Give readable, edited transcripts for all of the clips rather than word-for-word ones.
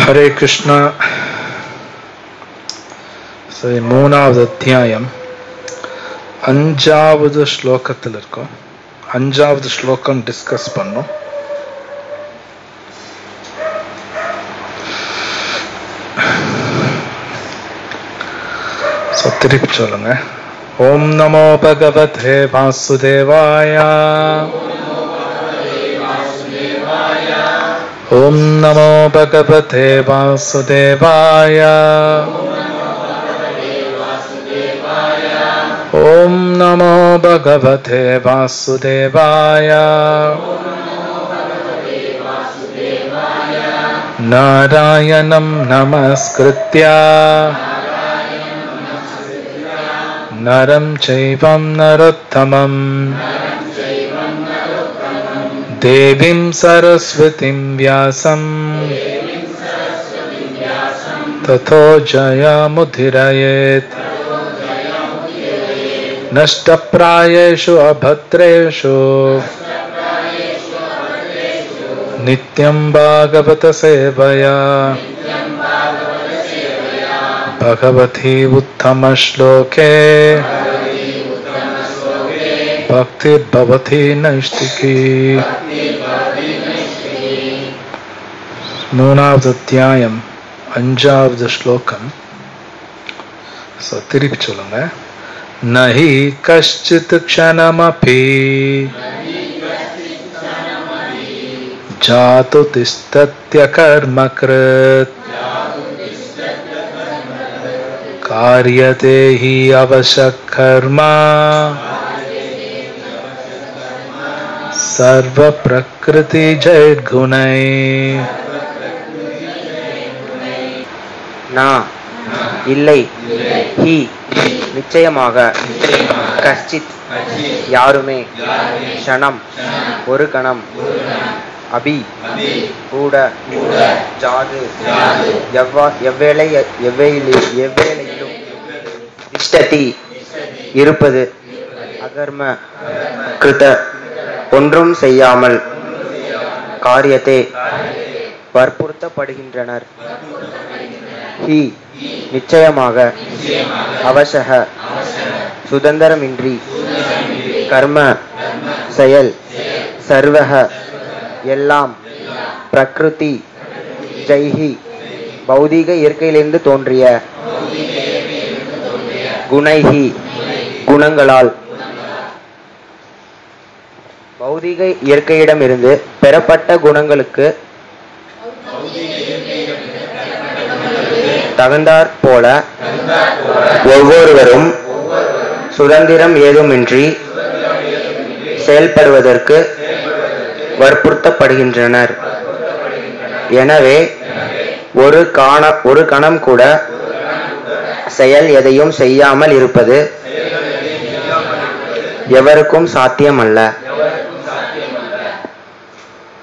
ஹரே கிருஷ்ணா. சரி, 3வது அத்தியாயம் 5வது ஸ்லோகத்தில் இருக்கோம். 5வது ஸ்லோகம் டிஸ்கஸ் பண்ணோம். திருப்பி சொல்லுங்க. ஓம் நமோ பகவதே வாசுதேவாய. ஓம் நமோ பகவதே வாசுதேவாய. ஓம் நமோ பகவதே வாசுதேவாய. நாராயணம் நமஸ்கிருத்ய நரம் சைவம் நரோத்தமம் தேவீம் சரஸ்வதிம் வியாசம் ததோ ஜயமுதிரயேத். நஷ்டப்ராயேஷு அபத்ரேஷு நித்யம் பாகவத சேவயா பகவதி உத்தம ஸ்லோகே பக்தி பவதி நைஷ்டிகி. 3வது அத்தியாயம் 5வது ஸ்லோகம். திருப்பி சொல்லுங்க. நஹி கஷ்சித் க்ஷணமபி ஜாது திஷ்டத்ய கர்மக்ருத் காரியதே ஹி அவசக் கர்மா சர்வ பிரக்ருதி ஜெயகுணை. நா இல்லை, ஹி நிச்சயமாக, கஷ்சித் யாருமே, க்ஷணம் ஒரு கணம், அபி கூட, ஜாது எவ்வேளையிலும், திஷ்டதி இருப்பது, அகர்ம கிருத ஒன்றும் செய்யாமல், காரியத்தை வற்புறுத்தப்படுகின்றனர். ஹி நிச்சயமாக, அவசக சுதந்திரமின்றி, கர்ம செயல், சர்வக எல்லாம், பிரக்ருதி ஜெய்ஹி பௌதீக இயற்கையிலிருந்து தோன்றிய, குணைஹி குணங்களால், பௌதீக இயற்கையிடமிருந்து பெறப்பட்ட குணங்களுக்கு தகுந்தாற் போல ஒவ்வொருவரும் சுதந்திரம் ஏதுமின்றி செயல்படுவதற்கு வற்புறுத்தப்படுகின்றனர். எனவே ஒரு கணம் கூட செயல் எதையும் செய்யாமல் இருப்பது எவருக்கும் சாத்தியமல்ல.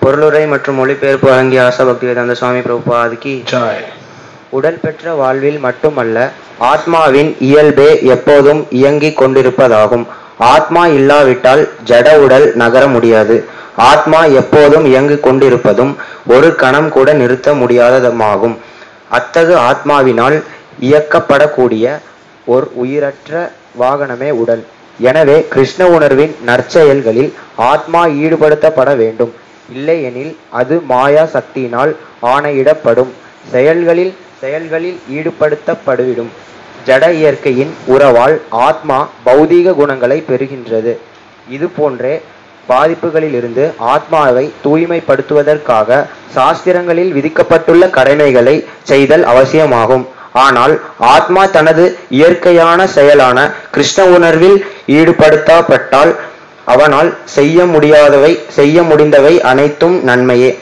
பொருளுரை மற்றும் மொழிபெயர்ப்பு வழங்கிய ஆசபக்தி வேதாந்த சுவாமி பிரபுபாதிக்கு ஜெய். உடல் பெற்ற வாழ்வில் மட்டுமல்ல, ஆத்மாவின் இயல்பே எப்போதும் இயங்கிக் கொண்டிருப்பதாகும். ஆத்மா இல்லாவிட்டால் ஜட உடல் நகர முடியாது. ஆத்மா எப்போதும் இயங்கிக் கொண்டிருப்பதும் ஒரு கணம் கூட நிறுத்த முடியாததுமாகும். அத்தகு ஆத்மாவினால் இயக்கப்படக்கூடிய ஒரு உயிரற்ற வாகனமே உடல். எனவே கிருஷ்ண உணர்வின் நற்செயல்களில் ஆத்மா ஈடுபடுத்தப்பட வேண்டும். இல்லையெனில் அது மாயா சக்தியினால் ஆணையிடப்படும் செயல்களில் ஈடுபடுத்தப்படும். ஜட இயற்கையின் உறவால் ஆத்மா பௌதீக குணங்களை பெறுகின்றது. இது போன்றே பாதிப்புகளிலிருந்து ஆத்மாவை தூய்மைப்படுத்துவதற்காக சாஸ்திரங்களில் விதிக்கப்பட்டுள்ள கடமைகளை செய்தல் அவசியமாகும். ஆனால் ஆத்மா தனது இயற்கையான செயலான கிருஷ்ண உணர்வில் ஈடுபடுத்தப்பட்டால் அவனால் செய்ய முடிந்தவை அனைத்தும் நன்மையே.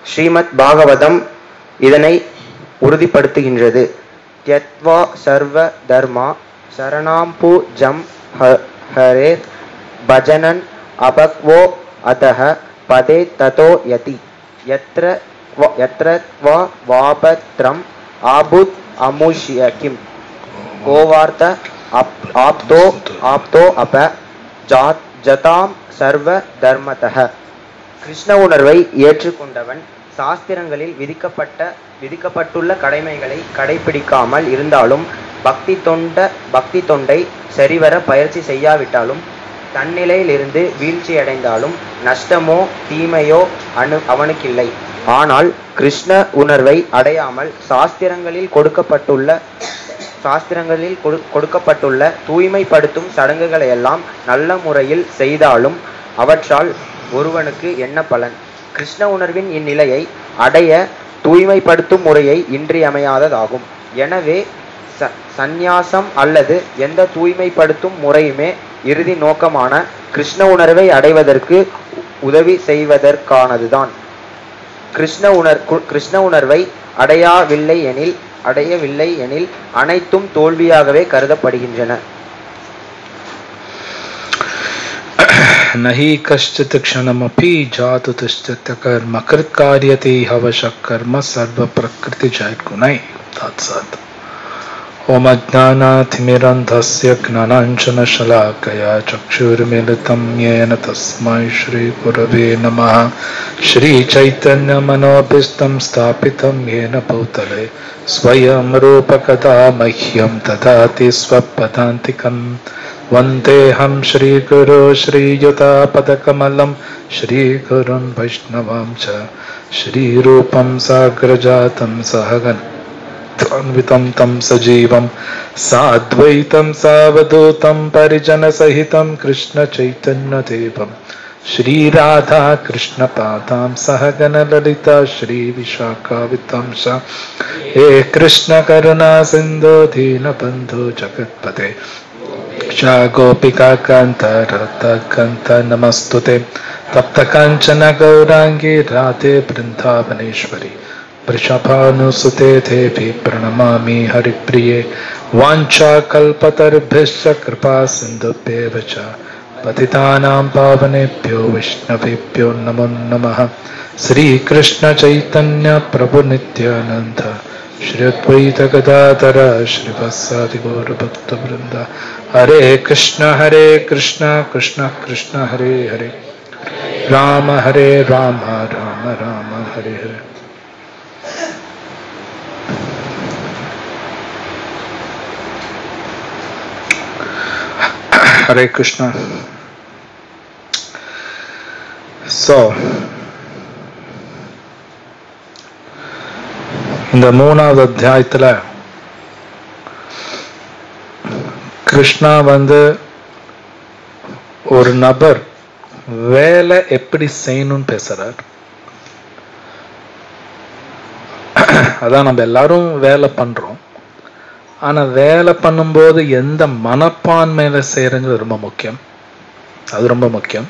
ஸ்ரீமத் பாகவதம் இதனை உறுதிப்படுத்துகின்றது. த்யத்வா சர்வ தர்மா சரணாம்பு ஜம் ஹரேர் பஜனன் அபக்வோ அதஹ பதே ததோ யதி யத்ர த்வா வாபத்ரம் ஆபுத் அமுஷ்ய கிம் கோவார்த்த ஆப்தோ அப ஜதாம் சர்வ தர்மதஹ. கிருஷ்ண உணர்வை ஏற்றுக்கொண்டவன் சாஸ்திரங்களில் விதிக்கப்பட்டுள்ள கடமைகளை கடைபிடிக்காமல் இருந்தாலும் பக்தி தொண்டை சரிவர பயிற்சி செய்யாவிட்டாலும் தன்னிலையிலிருந்து வீழ்ச்சியடைந்தாலும் நஷ்டமோ தீமையோ அவனுக்கில்லை. ஆனால் கிருஷ்ண உணர்வை அடையாமல் சாஸ்திரங்களில் கொடுக்கப்பட்டுள்ள தூய்மைப்படுத்தும் சடங்குகளையெல்லாம் நல்ல முறையில் செய்தாலும் அவற்றால் ஒருவனுக்கு என்ன பலன்? கிருஷ்ண உணர்வின் இந்நிலையை அடைய தூய்மைப்படுத்தும் முறையை இன்றியமையாததாகும். எனவே சந்நியாசம் அல்லது எந்த தூய்மைப்படுத்தும் முறையுமே இறுதி நோக்கமான கிருஷ்ண உணர்வை அடைவதற்கு உதவி செய்வதற்கானதுதான். கிருஷ்ண உணர்வை அடையவில்லை எனில் அனைத்தும் தோல்வியாகவே கருதப்படுகின்றன. நஹி கஷ்டித் க்ஷணமபி ஜாது திஷ்டித் கர்ம கிருத் காரியதே ஹவஷக் கர்ம சர்வ பிரகிருதி ஜெயகுணை. தத்சத். ஓம் அஜ்ஞானாதிமிரந்தஸ்ய ஞானாஞ்சனசலாக்கயா சக்ஷுர்மிலிதம் யேன தஸ்மை ஸ்ரீ குரவே நமः. ஸ்ரீ சைத்தன்ய மனோபீஷ்டம் ஸ்தாபிதம் யேன பூதலே ஸ்வயம் ரூபகதா மஹ்யம் ததாதி ஸ்வபதாந்திகம். वन्देऽहं श्रीगुरो श्रीयुतापदकमलं श्रीगुरुन् वैष्णवां च श्रीरूपं साग्रजातं सहगणान्वितं तं सजीवं साद्वैतं सावधूतं परिजनसहितं कृष्णचैतन्यदेवं श्रीराधा कृष्णपादां सहगणललिता श्रीविशाखावितं च हे कृष्णकरुणा सिन्धो दीनबन्धो जगत्पते गोपिका कांत राधा कांत नमस्तुते. तप्त कांचन गौरांगी राधे वृंदावनेश्वरी वृषभानुसुते देवी प्रणमामि हरिप्रिये. वाञ्छा कल्पतरुभ्यश्च कृपा सिन्धुभ्येव च पतितानां पावनेभ्यो वैष्णवेभ्यो नमो नमः. श्री कृष्ण चैतन्य प्रभु नित्यानंद श्री अद्वैत गदाधर श्रीवासादि गौर भक्त वृंदा. हरे कृष्ण कृष्ण कृष्ण हरे हरे राम राम राम हरे हरे. हरे कृष्ण. So இந்த மூணாவது அத்தியாயத்துல கிருஷ்ணா ஒரு நபர் வேலை எப்படி செய்யணும்னு பேசுறார். அதான் நம்ம எல்லாரும் வேலை பண்றோம். ஆனா வேலை பண்ணும்போது எந்த மனப்பான்மையில செய்யறங்கிறது ரொம்ப முக்கியம். அது ரொம்ப முக்கியம்.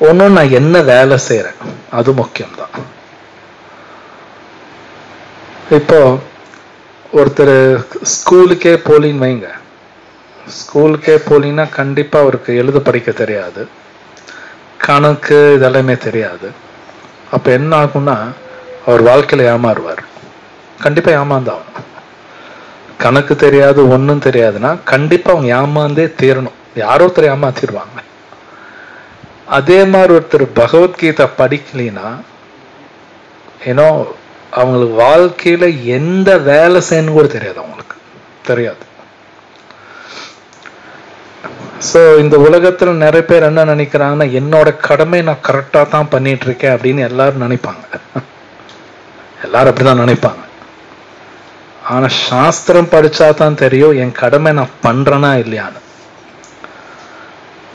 ஒன்னும் நான் என்ன வேலை செய்யறேன் அது முக்கியம்தான். இப்போ ஒருத்தர் ஸ்கூலுக்கே போலின்னு வைங்க. ஸ்கூலுக்கே போலின்னா கண்டிப்பா அவருக்கு எழுத படிக்க தெரியாது, கணக்கு இதெல்லாமே தெரியாது. அப்ப என்ன ஆகும்னா அவர் வாழ்க்கையில ஏமாறுவார். கண்டிப்பா ஏமாந்தான். கணக்கு தெரியாது ஒன்னும் தெரியாதுன்னா கண்டிப்பா அவங்க ஏமாந்தே தீரணும். யாரோ ஒருத்தர் ஏமாத்திடுவாங்க. அதே மாதிரி ஒருத்தர் பகவத்கீதை படிக்கலினா ஏன்னோ அவங்களுக்கு வாழ்க்கையில எந்த வேலை செய்யணும் கூட தெரியாது. அவங்களுக்கு தெரியாது. சோ இந்த உலகத்துல நிறைய பேர் என்ன நினைக்கிறாங்கன்னா, என்னோட கடமை நான் கரெக்டா தான் பண்ணிட்டு இருக்கேன் அப்படின்னு எல்லாரும் நினைப்பாங்க. எல்லாரும் அப்படிதான் நினைப்பாங்க. ஆனா சாஸ்திரம் படிச்சா தான் தெரியும் என் கடமை நான் பண்றேனா இல்லையான்னு.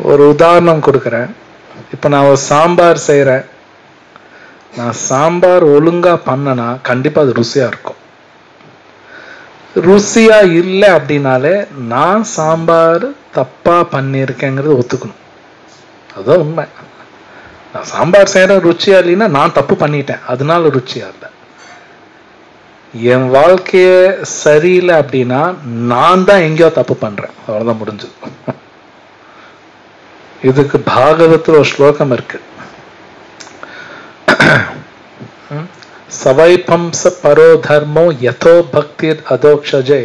ஒரு உதாரணம் கொடுக்குறேன். இப்ப நான் ஒரு சாம்பார் செய்யறேன். நான் சாம்பார் ஒழுங்கா பண்ணனா கண்டிப்பா அது ருசியா இருக்கும். ருசியா இல்லை அப்படின்னாலே நான் சாம்பார் தப்பா பண்ணியிருக்கேங்கிறது ஒத்துக்கணும். அதுதான் உண்மை. நான் சாம்பார் செய்யற ருச்சியா இல்லைன்னா நான் தப்பு பண்ணிட்டேன், அதனால ருச்சியா இல்லை. என் வாழ்க்கைய சரியில்லை அப்படின்னா நான் தான் எங்கேயோ தப்பு பண்றேன், அவ்வளவுதான் முடிஞ்சது. இதுக்கு பாகவத்துல ஒரு ஸ்லோகம் இருக்கு. சவைபம்ச பரோ தர்மோ யதோ பக்திர் அதோக்ஷஜே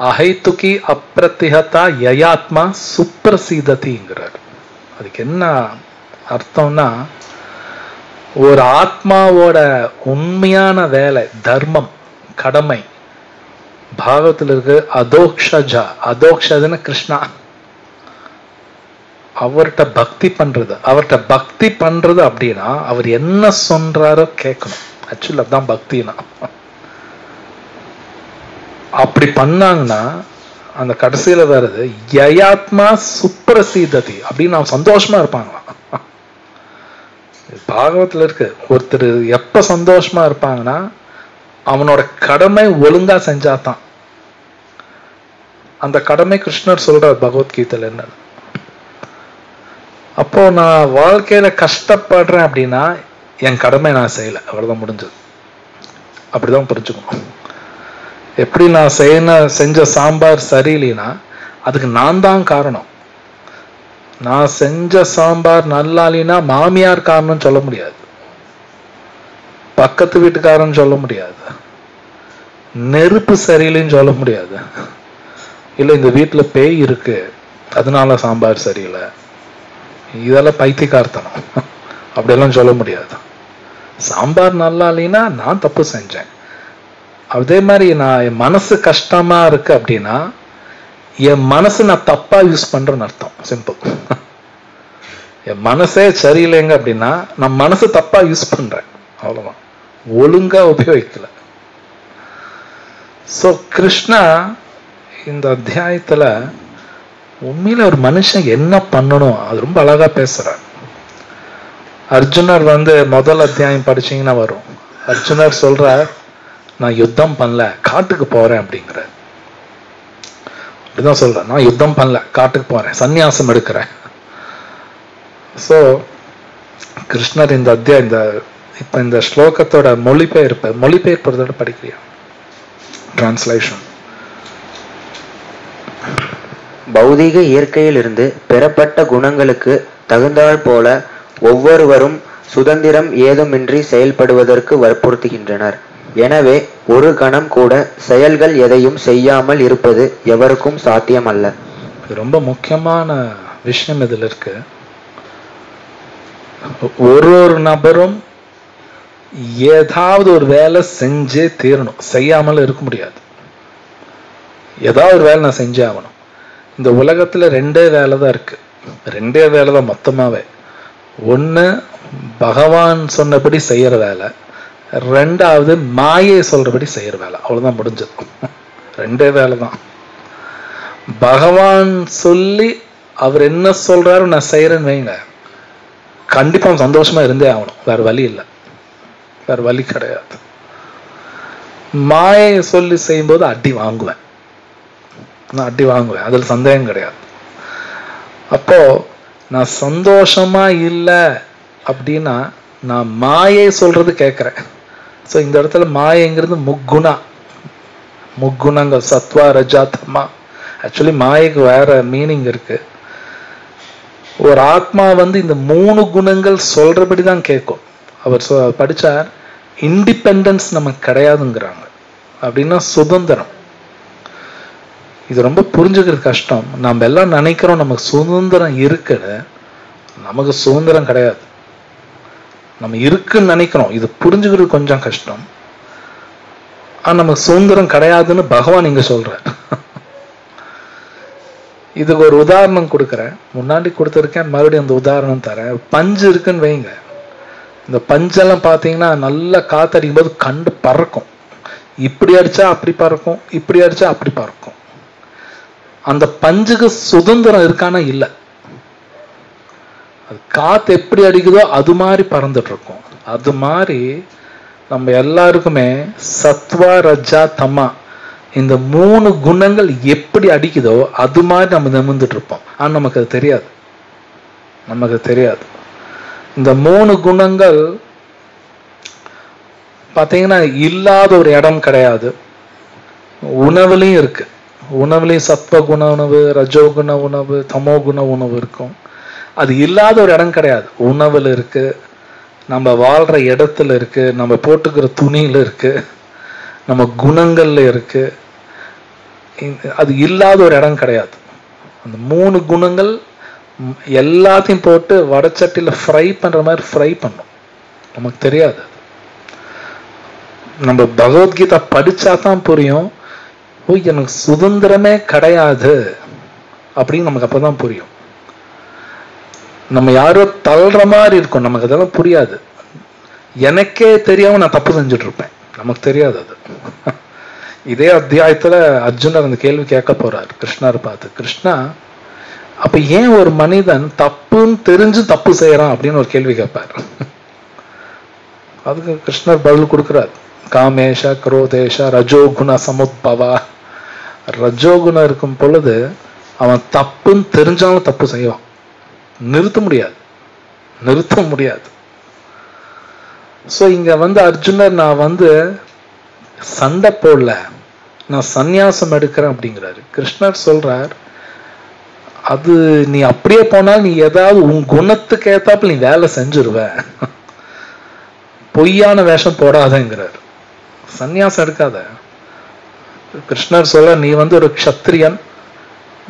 அஹைத்துகி அப்பிரதிஹதா யயாத்மா சுப்ரசீததிங்கிறார். அதுக்கு என்ன அர்த்தம்னா, ஒரு ஆத்மாவோட உண்மையான வேலை, தர்மம், கடமை பாகவத்தில் இருக்கு. அதோக்ஷஜா, அதோக்ஷஜன கிருஷ்ணா, அவர்கிட்ட பக்தி பண்றது. அவர்கிட்ட பக்தி பண்றது அப்படின்னா அவர் என்ன சொல்றாரோ கேட்கணும். ஆக்சுவலி அதுதான் பக்தினா. அப்படி பண்ணாங்கன்னா அந்த கடைசியில வருது யயாத்மா சுப்ரசீததி அப்படின்னு அவன் சந்தோஷமா இருப்பாங்களாம். பாகவத்துல இருக்கு. ஒருத்தர் எப்ப சந்தோஷமா இருப்பாங்கன்னா அவனோட கடமை ஒழுங்கா செஞ்சாதான். அந்த கடமை கிருஷ்ணர் சொல்றார் பகவத்கீதையில என்ன. அப்போ நான் வாழ்க்கையில கஷ்டப்படுறேன் அப்படின்னா என் கடமை நான் செய்யல, அவ்வளவுதான், முடிஞ்சது. அப்படிதான் புரிஞ்சுக்கணும். எப்படி நான் செஞ்ச சாம்பார் சரியில்லைன்னா அதுக்கு நான் தான் காரணம். நான் செஞ்ச சாம்பார் நல்லா இல்லைன்னா மாமியார் காரணம் சொல்ல முடியாது, பக்கத்து வீட்டுக்காரன் சொல்ல முடியாது, நெருப்பு சரியில்லைன்னு சொல்ல முடியாது, இல்லை இந்த வீட்டுல பேய் இருக்கு அதனால சாம்பார் சரியில்லை, இதெல்லாம் பைத்தியக்காரத்தனம், அப்படியெல்லாம் சொல்ல முடியாது. சாம்பார் நல்லா இல்லைன்னா நான் தப்பு செஞ்சேன். அதே மாதிரி நான் என் மனசு கஷ்டமா இருக்கு அப்படின்னா என் மனசு நான் தப்பா யூஸ் பண்றேன்னு அர்த்தம். சிம்பிள். என் மனசே சரியில்லைங்க அப்படின்னா நான் மனசு தப்பா யூஸ் பண்றேன், அவ்வளவுதான், ஒழுங்கா உபயோகிக்கல. சோ கிருஷ்ணா இந்த அத்தியாயத்துல உண்மையில ஒரு மனுஷன் என்ன பண்ணணும் அது ரொம்ப அழகா பேசுறார். அர்ஜுனர் முதல் அத்தியாயம் படிச்சீங்கன்னா வரும். அர்ஜுனர் சொல்ற நான் யுத்தம் பண்ணல காட்டுக்கு போறேன் அப்படிங்கிற. அப்படிதான் சொல்றேன், நான் யுத்தம் பண்ணல காட்டுக்கு போறேன், சந்நியாசம் எடுக்கிறேன். சோ கிருஷ்ணர் இந்த இப்ப இந்த ஸ்லோகத்தோட மொழிபெயர்ப்பதோட படிக்கிறியா? டிரான்ஸ்லேஷன். பௌதீக இயற்கையிலிருந்து பெறப்பட்ட குணங்களுக்கு தகுந்தாற் போல ஒவ்வொருவரும் சுதந்திரம் ஏதுமின்றி செயல்படுவதற்கு வற்புறுத்துகின்றனர். எனவே ஒரு கணம் கூட செயல்கள் எதையும் செய்யாமல் இருப்பது எவருக்கும் சாத்தியமல்ல. ரொம்ப முக்கியமான விஷயம் இதுல இருக்கு. ஒரு நபரும் ஏதாவது ஒரு வேலை செஞ்சே தீரணும், செய்யாமல் இருக்க முடியாது. ஏதாவது ஒரு வேலை நான் செஞ்சே ஆகணும். இந்த உலகத்துல ரெண்டே வேலை தான் இருக்கு, ரெண்டே வேலை தான் மொத்தமாவே. ஒண்ணு பகவான் சொன்னபடி செய்யற வேலை, ரெண்டாவது மாயை சொல்றபடி செய்யற வேலை. அவ்வளவுதான், முடிஞ்சது. ரெண்டே வேலை தான். பகவான் சொல்லி அவர் என்ன சொல்றாரு நான் செய்யறேன்னு வைங்க, கண்டிப்பா சந்தோஷமா இருந்தே ஆகணும், வேற வழி இல்லை, வேற வழி கிடையாது. மாயை சொல்லி செய்யும்போது அடி வாங்குவேன், நான் அடி வாங்குவேன், அதுல சந்தேகம் கிடையாது. அப்போ நான் சந்தோஷமா இல்லை அப்படின்னா நான் மாயை சொல்றது கேட்கிறேன். ஸோ இந்த இடத்துல மாயைங்கிறது முக்குணங்கள், சத்வா ரஜா தமா. ஆக்சுவலி மாயைக்கு வேற மீனிங் இருக்கு. ஒரு ஆத்மா இந்த 3 குணங்கள் சொல்றபடிதான் கேட்கும். அவர் படிச்சார், இண்டிபெண்டன்ஸ் நமக்கு கிடையாதுங்கிறாங்க. அப்படின்னா சுதந்திரம். இது ரொம்ப புரிஞ்சுக்கிறது கஷ்டம். நம்ம எல்லாம் நினைக்கிறோம் நமக்கு சுதந்திரம் இருக்குன்னு, நமக்கு சுதந்திரம் கிடையாது. நம்ம இருக்குன்னு நினைக்கிறோம், இது புரிஞ்சுக்கிறது கொஞ்சம் கஷ்டம். ஆனா நமக்கு சுதந்திரம் கிடையாதுன்னு பகவான் இங்க சொல்றார். இதுக்கு ஒரு உதாரணம் கொடுக்குறேன், முன்னாடி கொடுத்துருக்கேன், மறுபடியும் அந்த உதாரணம் தரேன். பஞ்சு இருக்குன்னு வைங்க. இந்த பஞ்செல்லாம் பார்த்தீங்கன்னா நல்லா காத்தடிக்கும் போது கண்டு பறக்கும். இப்படி அடிச்சா அப்படி பறக்கும், இப்படி அடிச்சா அப்படி பறக்கும். அந்த பஞ்சுக்கு சுதந்திரம் இருக்கானா இல்லை. அது காத்து எப்படி அடிக்குதோ அது மாதிரி பறந்துட்டு இருக்கும். அது மாதிரி நம்ம எல்லாருக்குமே சத்வா ரஜா தமா இந்த 3 குணங்கள் எப்படி அடிக்குதோ அது மாதிரி நம்ம நிமிர்ந்துட்டு இருப்போம். ஆனா நமக்கு அது தெரியாது, நமக்கு தெரியாது. இந்த 3 குணங்கள் பார்த்தீங்கன்னா இல்லாத ஒரு இடம் கிடையாது. உணவுலையும் இருக்கு. உணவுலையும் சத்வகுண உணவு, ரஜோகுண உணவு, தமோகுண உணவு இருக்கும். அது இல்லாத ஒரு இடம் கிடையாது. உணவுல இருக்கு, நம்ம வாழ்ற இடத்துல இருக்கு, நம்ம போட்டுக்கிற துணியில இருக்கு, நம்ம குணங்கள்ல இருக்கு. அது இல்லாத ஒரு இடம் கிடையாது. அந்த 3 குணங்கள் எல்லாத்தையும் போட்டு வடச்சட்டியில ஃப்ரை பண்ற மாதிரி ஃப்ரை பண்ணும். நமக்கு தெரியாது. நம்ம பகவத்கீதா படிச்சா தான் புரியும், ஓ எனக்கு சுதந்திரமே கிடையாது அப்படின்னு நமக்கு அப்பதான் புரியும். நம்ம யாரோ தள்ளுற மாதிரி இருக்கும், நமக்கு அதெல்லாம் புரியாது. எனக்கே தெரியாம நான் தப்பு செஞ்சுட்டு இருப்பேன், நமக்கு தெரியாது அது. இதே அத்தியாயத்துல அர்ஜுனர் அந்த கேள்வி கேட்க போறார் கிருஷ்ணரை பார்த்து. கிருஷ்ணா, அப்ப ஏன் ஒரு மனிதன் தப்புன்னு தெரிஞ்சு தப்பு செய்யறான் அப்படின்னு ஒரு கேள்வி கேட்பார். அதுக்கு கிருஷ்ணர் பதில் கொடுக்கிறார். காமேஷ குரோதேஷ ரஜோகுண சமுத்பவா. ரஜோகுணம் இருக்கும் பொழுது அவன் தப்புன்னு தெரிஞ்சாலும் தப்பு செய்வான், நிறுத்த முடியாது, நிறுத்த முடியாது. சோ இங்க அர்ஜுனர் நான் சண்டை போடல, நான் சந்நியாசம் எடுக்கிறேன் அப்படிங்கிறாரு. கிருஷ்ணர் சொல்றார், அது நீ அப்படியே போனால் நீ ஏதாவது உன் குணத்துக்கு ஏத்தாப்புல நீ வேலை செஞ்சிருவ, பொய்யான வேஷம் போடாதங்கிறார். சந்நியாசம் எடுக்காத. கிருஷ்ணர் சொல்ற, நீ ஒரு க்ஷத்திரியன்,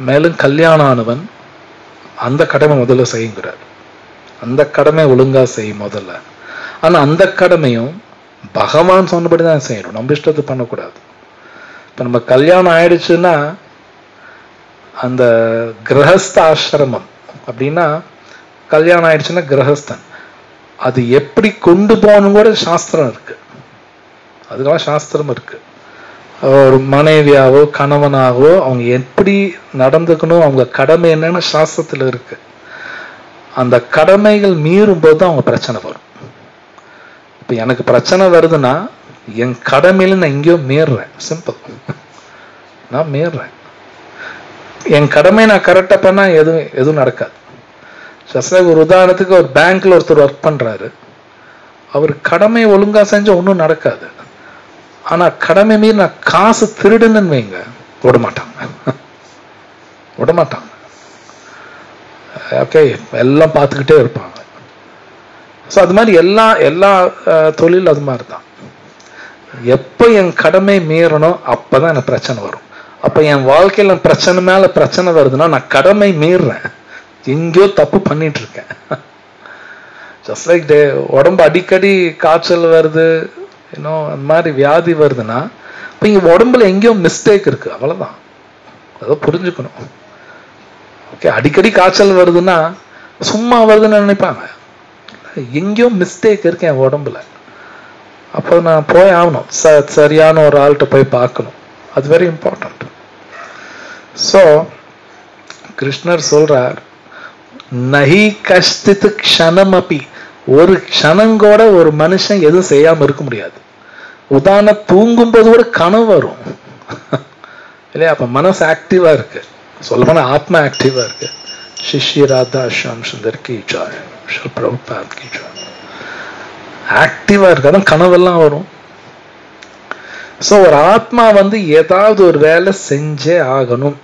மேலும் கல்யாணம் ஆனவன், அந்த கடமை முதல்ல செய்யுங்கிறார். அந்த கடமை ஒழுங்கா செய் முதல்ல. ஆனா அந்த கடமையும் பகவான் சொன்னபடிதான் செய்யணும், நம்ம இஷ்டத்தை பண்ணக்கூடாது. இப்ப நம்ம கல்யாணம் ஆயிடுச்சுன்னா அந்த கிரகஸ்த ஆசிரமம் அப்படின்னா, கல்யாணம் ஆயிடுச்சுன்னா கிரகஸ்தன், அது எப்படி கொண்டு போகணும் கூட சாஸ்திரம் இருக்கு, அதுக்கெல்லாம் சாஸ்திரம் இருக்கு. ஒரு மனைவியாவோ கணவனாகவோ அவங்க எப்படி நடந்துக்கணும், அவங்க கடமை என்னன்னு சாஸ்திரத்துல இருக்கு. அந்த கடமைகள் மீறும் போது அவங்க பிரச்சனை வரும். இப்ப எனக்கு பிரச்சனை வருதுன்னா என் கடமையில நான் எங்கேயோ மீறுறேன், சிம்பிள், நான் மீறுறேன். என் கடமை நான் கரெக்டா பண்ணா எதுவும் நடக்காது. ஒரு உதாரணத்துக்கு, ஒரு பேங்க்ல ஒருத்தர் ஒர்க் பண்றாரு, அவர் கடமை ஒழுங்கா செஞ்சா ஒன்றும் நடக்காது. ஆனா கடமை மீறி நான் காசு திருடுன்னு வைங்க, விடமாட்டாங்க, விடமாட்டாங்க. ஓகே, எல்லாம் பார்த்துக்கிட்டே இருப்பாங்க. ஸோ அது மாதிரி எல்லா தொழில் அது மாதிரி தான். எப்போ என் கடமை மீறணும் அப்பதான் எனக்கு பிரச்சனை வரும். அப்ப என் வாழ்க்கையில பிரச்சனை மேல பிரச்சனை வருதுன்னா நான் கடமை மீறுறேன், எங்கேயோ தப்பு பண்ணிட்டு இருக்கேன். ஜஸ்ட் லைக் உடம்பு அடிக்கடி காய்ச்சல் வருது, இன்னும் அந்த மாதிரி வியாதி வருதுன்னா இப்போ இங்கே உடம்புல எங்கேயோ மிஸ்டேக் இருக்கு, அவ்வளோதான். அதை புரிஞ்சுக்கணும். ஓகே, அடிக்கடி காய்ச்சல் வருதுன்னா சும்மா வருதுன்னு நினைப்பாங்க, எங்கேயோ மிஸ்டேக் இருக்கு என் உடம்புல. அப்போ நான் போய் ஆகணும், சரியான ஒரு ஆள்கிட்ட போய் பார்க்கணும், அது வெரி இம்பார்ட்டன்ட். ஸோ கிருஷ்ணர் சொல்றார், நஹி கஷ்டித் க்ஷணம் அப்பி, ஒரு க்ஷணங்கூட ஒரு மனுஷன் எதுவும் செய்யாம இருக்க முடியாது. உதாரணம், தூங்கும்போது கூட கனவு வரும் இல்லையா? அப்ப மனசு ஆக்டிவா இருக்கு, சொல்ல போனா ஆத்மா ஆக்டிவா இருக்கு. சிஷ்ய ராதா ஷாம் சுந்தர் கி ஜாய், பிரபுபாத் கி ஜாய். ஆக்டிவா இருக்கு, அதான் கனவெல்லாம் வரும். சோ ஒரு ஆத்மா ஏதாவது ஒரு வேலை செஞ்சே ஆகணும்,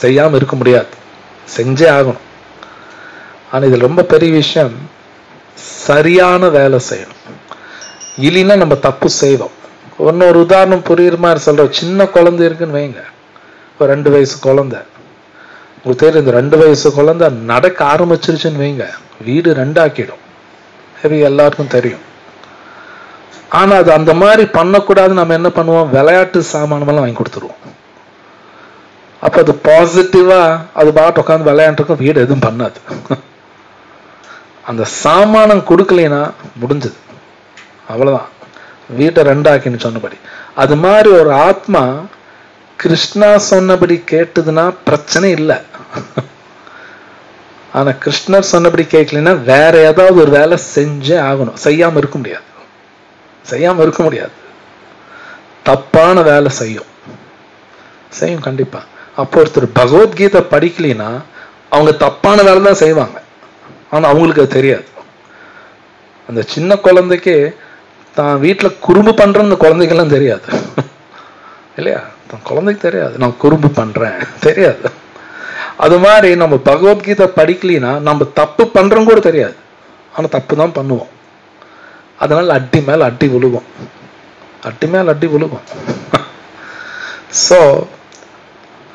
செய்யாம இருக்க முடியாது, செஞ்சே ஆகணும். ஆனா இதுல ரொம்ப பெரிய விஷயம், சரியான வேலை செய்யணும். இல்லைன்னா நம்ம தப்பு செய்வோம். ஒரு உதாரணம் புரியுற மாதிரி சொல்ற, சின்ன குழந்தை இருக்குன்னு வைங்க, ஒரு 2 வயசு குழந்தை. உங்களுக்கு தெரியும், இந்த 2 வயசு குழந்தை நடக்க ஆரம்பிச்சிருச்சுன்னு வைங்க, வீடு 2 ஆக்கிடும், எல்லாருக்கும் தெரியும். ஆனா அது அந்த மாதிரி பண்ணக்கூடாது. நம்ம என்ன பண்ணுவோம், விளையாட்டு சாமானமெல்லாம் வாங்கி கொடுத்துருவோம். அப்ப அது பாசிட்டிவா அது பாட்டு உட்காந்து விளையாண்டுருக்கும், வீடு எதுவும் பண்ணாது. அந்த சாமானம் கொடுக்கலைன்னா முடிஞ்சது, அவ்வளவுதான், வீட்டை 2 ஆக்கின்னு சொன்னபடி. அது மாதிரி ஒரு ஆத்மா கிருஷ்ணா சொன்னபடி கேட்டதுன்னா பிரச்சனை இல்லை. ஆனா கிருஷ்ணர் சொன்னபடி கேட்கலன்னா வேற ஏதாவது ஒரு வேலை செஞ்சே ஆகணும், செய்யாம இருக்க முடியாது, செய்யாம இருக்க முடியாது. தப்பான வேலை செய்யும் கண்டிப்பா. அப்போ ஒருத்தர் பகவத்கீதை படிக்கலைன்னா அவங்க தப்பான வேலை தான் செய்வாங்க, ஆனா அவங்களுக்கு அது தெரியாது. அந்த சின்ன குழந்தைக்கு தான் வீட்டுல குறும்பு பண்றேன்னு குழந்தைக்கெல்லாம் தெரியாது இல்லையா? தன் குழந்தைக்கு தெரியாது நான் குறும்பு பண்றேன், தெரியாது. அது மாதிரி நம்ம பகவத்கீதை படிக்கலைன்னா நம்ம தப்பு பண்றோம் கூட தெரியாது, ஆனா தப்பு தான் பண்ணுவோம். அதனால அடி மேல அடி விழுகும், அடி மேல அடி விழுகும். சோ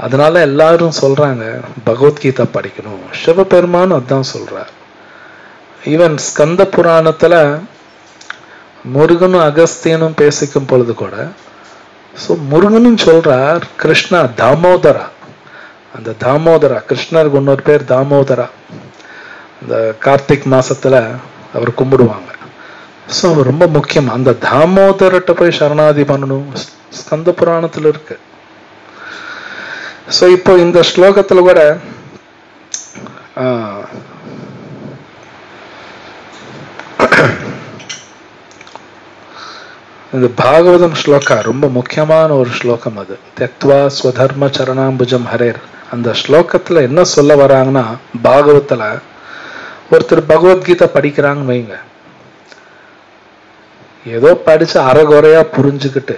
அதனால எல்லாரும் சொல்றாங்க பகவத்கீதை படிக்கணும். சிவபெருமானும் அதான் சொல்றார், ஈவன் ஸ்கந்த புராணத்துல முருகனும் அகஸ்தியனும் பேசிக்கும் பொழுது கூட முருகனும் சொல்றார் கிருஷ்ணா தாமோதரா. அந்த தாமோதரா, கிருஷ்ணருக்கு இன்னொரு பேர் தாமோதரா. இந்த கார்த்திக் மாசத்துல அவர் கும்பிடுவாங்க. அவர் ரொம்ப முக்கியம். அந்த தாமோதரட்ட போய் சரணாதி பண்ணணும், ஸ்கந்த புராணத்துல இருக்கு. இப்போ இந்த ஸ்லோகத்துல கூட இந்த பாகவதம் ஸ்லோகா ரொம்ப முக்கியமான ஒரு ஸ்லோகம். அது தெக்வா ஸ்வதர்ம சரணாம்புஜம் ஹரேர். அந்த ஸ்லோகத்துல என்ன சொல்ல வராங்கன்னா, பாகவத்துல ஒருத்தர் பகவத்கீதை படிக்கிறாங்கன்னு வைங்க, ஏதோ படிச்சு அரைகுறையா புரிஞ்சுக்கிட்டு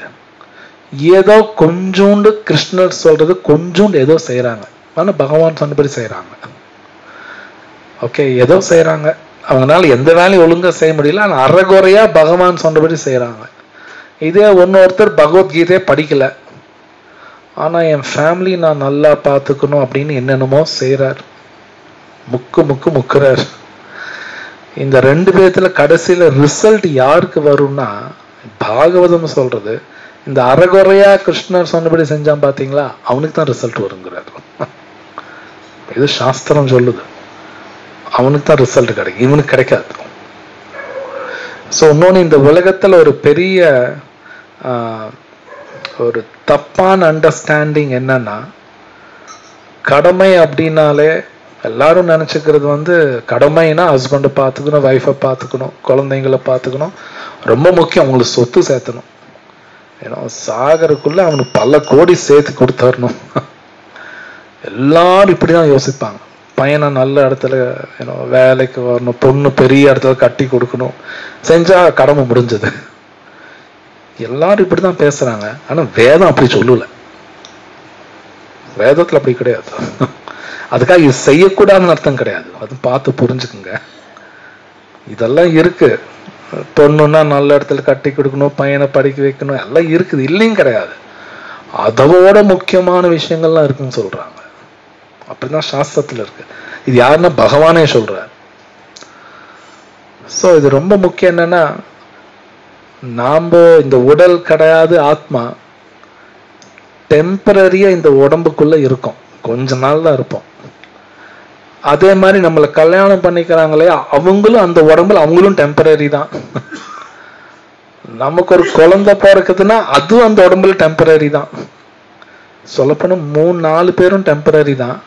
ஏதோ கொஞ்சோண்டு கிருஷ்ணர் சொல்றது கொஞ்சோண்டு ஏதோ செய்யறாங்க. ஆனா பகவான் சொன்னபடி செய்யறாங்க. ஓகே, ஏதோ செய்யறாங்க, அவங்களால எந்த வேலையும் ஒழுங்கா செய்ய முடியல, ஆனா அரைகுறையா பகவான் சொன்னபடி செய்யறாங்க. இதே ஒன்னொருத்தர் பகவத்கீதையை படிக்கல, ஆனா என் ஃபேமிலி நான் நல்லா பார்த்துக்கணும் அப்படின்னு என்னென்னமோ செய்யறார், முக்குறார். இந்த ரெண்டு பேர்த்துல கடைசியில ரிசல்ட் யாருக்கு வரும்னா, பாகவதம் சொல்றது இந்த அரைகுறையா கிருஷ்ணர் சொன்னபடி செஞ்சான் பாத்தீங்களா, அவனுக்கு தான் ரிசல்ட் வருங்கிறார். இது சாஸ்திரம் சொல்லுது, அவனுக்கு தான் ரிசல்ட் கிடைக்கும், இவனுக்கு கிடைக்காது. இன்னொன்னு, இந்த உலகத்துல ஒரு பெரிய ஒரு தப்பான அண்டர்ஸ்டாண்டிங் என்னன்னா, கடமை அப்படின்னாலே எல்லாரும் நினைச்சுக்கிறது கடமைனா ஹஸ்பண்டை பார்த்துக்கணும், ஒய்ஃபை பார்த்துக்கணும், குழந்தைங்களை பார்த்துக்கணும், ரொம்ப முக்கியம் அவங்களுக்கு சொத்து சேர்த்தணும், ஏன்னா சாகருக்குள்ள அவனுக்கு பல கோடி சேர்த்து கொடுத்துடணும். எல்லாரும் இப்படிதான் யோசிப்பாங்க. பையனை நல்ல இடத்துல வேலைக்கு வரணும், பொண்ணு பெரிய இடத்துல கட்டி கொடுக்கணும், செஞ்சா கடமை முடிஞ்சது. எல்லாரும் இப்படிதான் பேசுறாங்க. ஆனா வேதம் அப்படி சொல்லல, வேதத்துல அப்படி கிடையாது. அதுக்காக இது செய்யக்கூடாதுன்னு அர்த்தம் கிடையாது, அது பார்த்து புரிஞ்சுக்குங்க. இதெல்லாம் இருக்கு, பொண்ணுன்னா நல்ல இடத்துல கட்டி கொடுக்கணும், பையனை படிக்க வைக்கணும், எல்லாம் இருக்குது, இல்லையும் கிடையாது. அதோட முக்கியமான விஷயங்கள்லாம் இருக்குன்னு சொல்றாங்க. அப்படிதான் சாஸ்திரத்துல இருக்கு. இது யாருன்னா பகவானே சொல்றார். இது ரொம்ப முக்கியம். என்னன்னா, நாம இந்த உடல் கிடையாது, ஆத்மா டெம்பரரியா இந்த உடம்புக்குள்ள இருக்கும், கொஞ்ச நாள் தான் இருப்போம். அதே மாதிரி நம்மளை கல்யாணம் பண்ணிக்கிறாங்களே அவங்களும் அந்த உடம்புல அவங்களும் டெம்பரரி தான். நமக்கு ஒரு குழந்தை பிறக்குதுன்னா அதுவும் அந்த உடம்புல டெம்பரரி தான். சொல்லப்போனா 3-4 பேரும் டெம்பரரி தான்.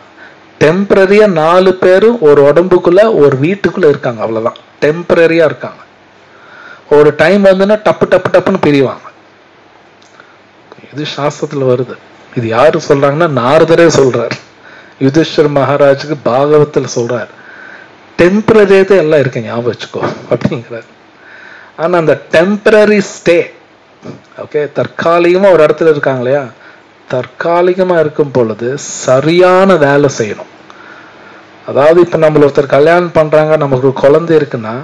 டெம்பரரியா 4 பேரும் ஒரு உடம்புக்குள்ள ஒரு வீட்டுக்குள்ள இருக்காங்க, அவ்வளவுதான், டெம்பரரியா இருக்காங்க. ஒரு டைம் வந்துன்னா டப்பு டப்பு டப்புன்னு பிரிவாங்க. இது சாஸ்திரத்துல வருது. இது யாரு சொல்றாங்கன்னா, நாரதரே சொல்றார், யுதிஷ்டர் மகாராஜுக்கு பாகவத்துல சொல்றார், டெம்பரரி எல்லாம் இருக்கு, ஞாபகம் வச்சுக்கோ அப்படிங்கிறார். ஆனா அந்த டெம்பரரி ஸ்டே, ஓகே, தற்காலிகமா ஒரு இடத்துல இருக்காங்க இல்லையா, தற்காலிகமா இருக்கும் பொழுது சரியான வேலை செய்யணும். அதாவது இப்ப நம்மள ஒருத்தர் கல்யாணம் பண்றாங்க, நமக்கு ஒரு குழந்தை இருக்குன்னா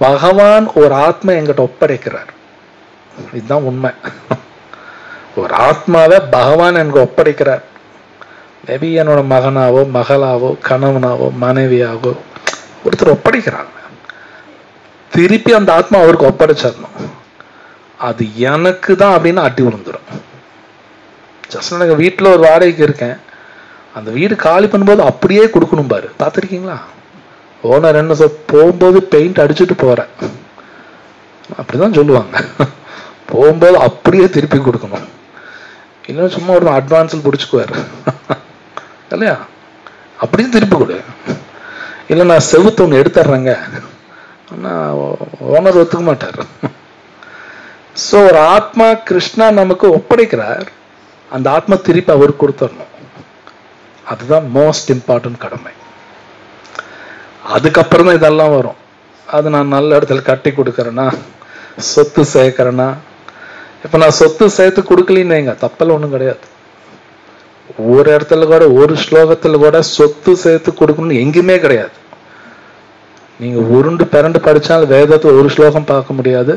பகவான் ஒரு ஆத்மா எங்கிட்ட ஒப்படைக்கிறார். இதுதான் உண்மை. ஒரு ஆத்மாவை பகவான் எனக்கு ஒப்படைக்கிறார். மேபி என்னோட மகனாவோ மகளாவோ கணவனாவோ மனைவியாவோ ஒருத்தர் ஒப்படைக்கிறாங்க. திருப்பி அந்த ஆத்மா அவருக்கு ஒப்படைச்சிடணும். அது எனக்கு தான் அப்படின்னு அடி விழுந்துடும். ஜஸ்ட் எனக்கு வீட்டில் ஒரு வாடகைக்கு இருக்கேன், அந்த வீடு காலி பண்ணும்போது அப்படியே கொடுக்கணும் பாரு, பார்த்துருக்கீங்களா? ஓனர் என்ன போகும்போது பெயிண்ட் அடிச்சுட்டு போறேன் அப்படிதான் சொல்லுவாங்க. போகும்போது அப்படியே திருப்பி கொடுக்கணும், இல்லைன்னா சும்மா ஒரு அட்வான்ஸில் பிடிச்சிக்குவாரு இல்லையா, அப்படியும் திருப்பி கொடு. இல்லை நான் செவுத்து ஒன்று எடுத்துடுறேங்க, ஆனால் ஓனர் ஒத்துக்க மாட்டார். ஒரு ஆத்மா கிருஷ்ணா நமக்கு ஒப்படைக்கிறார், அந்த ஆத்மா திருப்பி அவருக்கு கொடுத்துடணும். அதுதான் மோஸ்ட் இம்பார்ட்டன்ட் கடமை. அதுக்கப்புறம் தான் இதெல்லாம் வரும். அது நான் நல்ல இடத்துல கட்டி கொடுக்கறேன்னா, சொத்து சேர்க்கிறேன்னா, இப்ப நான் சொத்து சேர்த்து கொடுக்கலின்னு வைங்க, தப்பெல்லாம் ஒண்ணும் கிடையாது. ஒரு இடத்துல கூட ஒரு ஸ்லோகத்துல கூட சொத்து சேர்த்து கொடுக்கணும்னு எங்கேயுமே கிடையாது. நீங்க உருண்டு பிறண்டு படிச்சாலும் வேதத்தை ஒரு ஸ்லோகம் பார்க்க முடியாது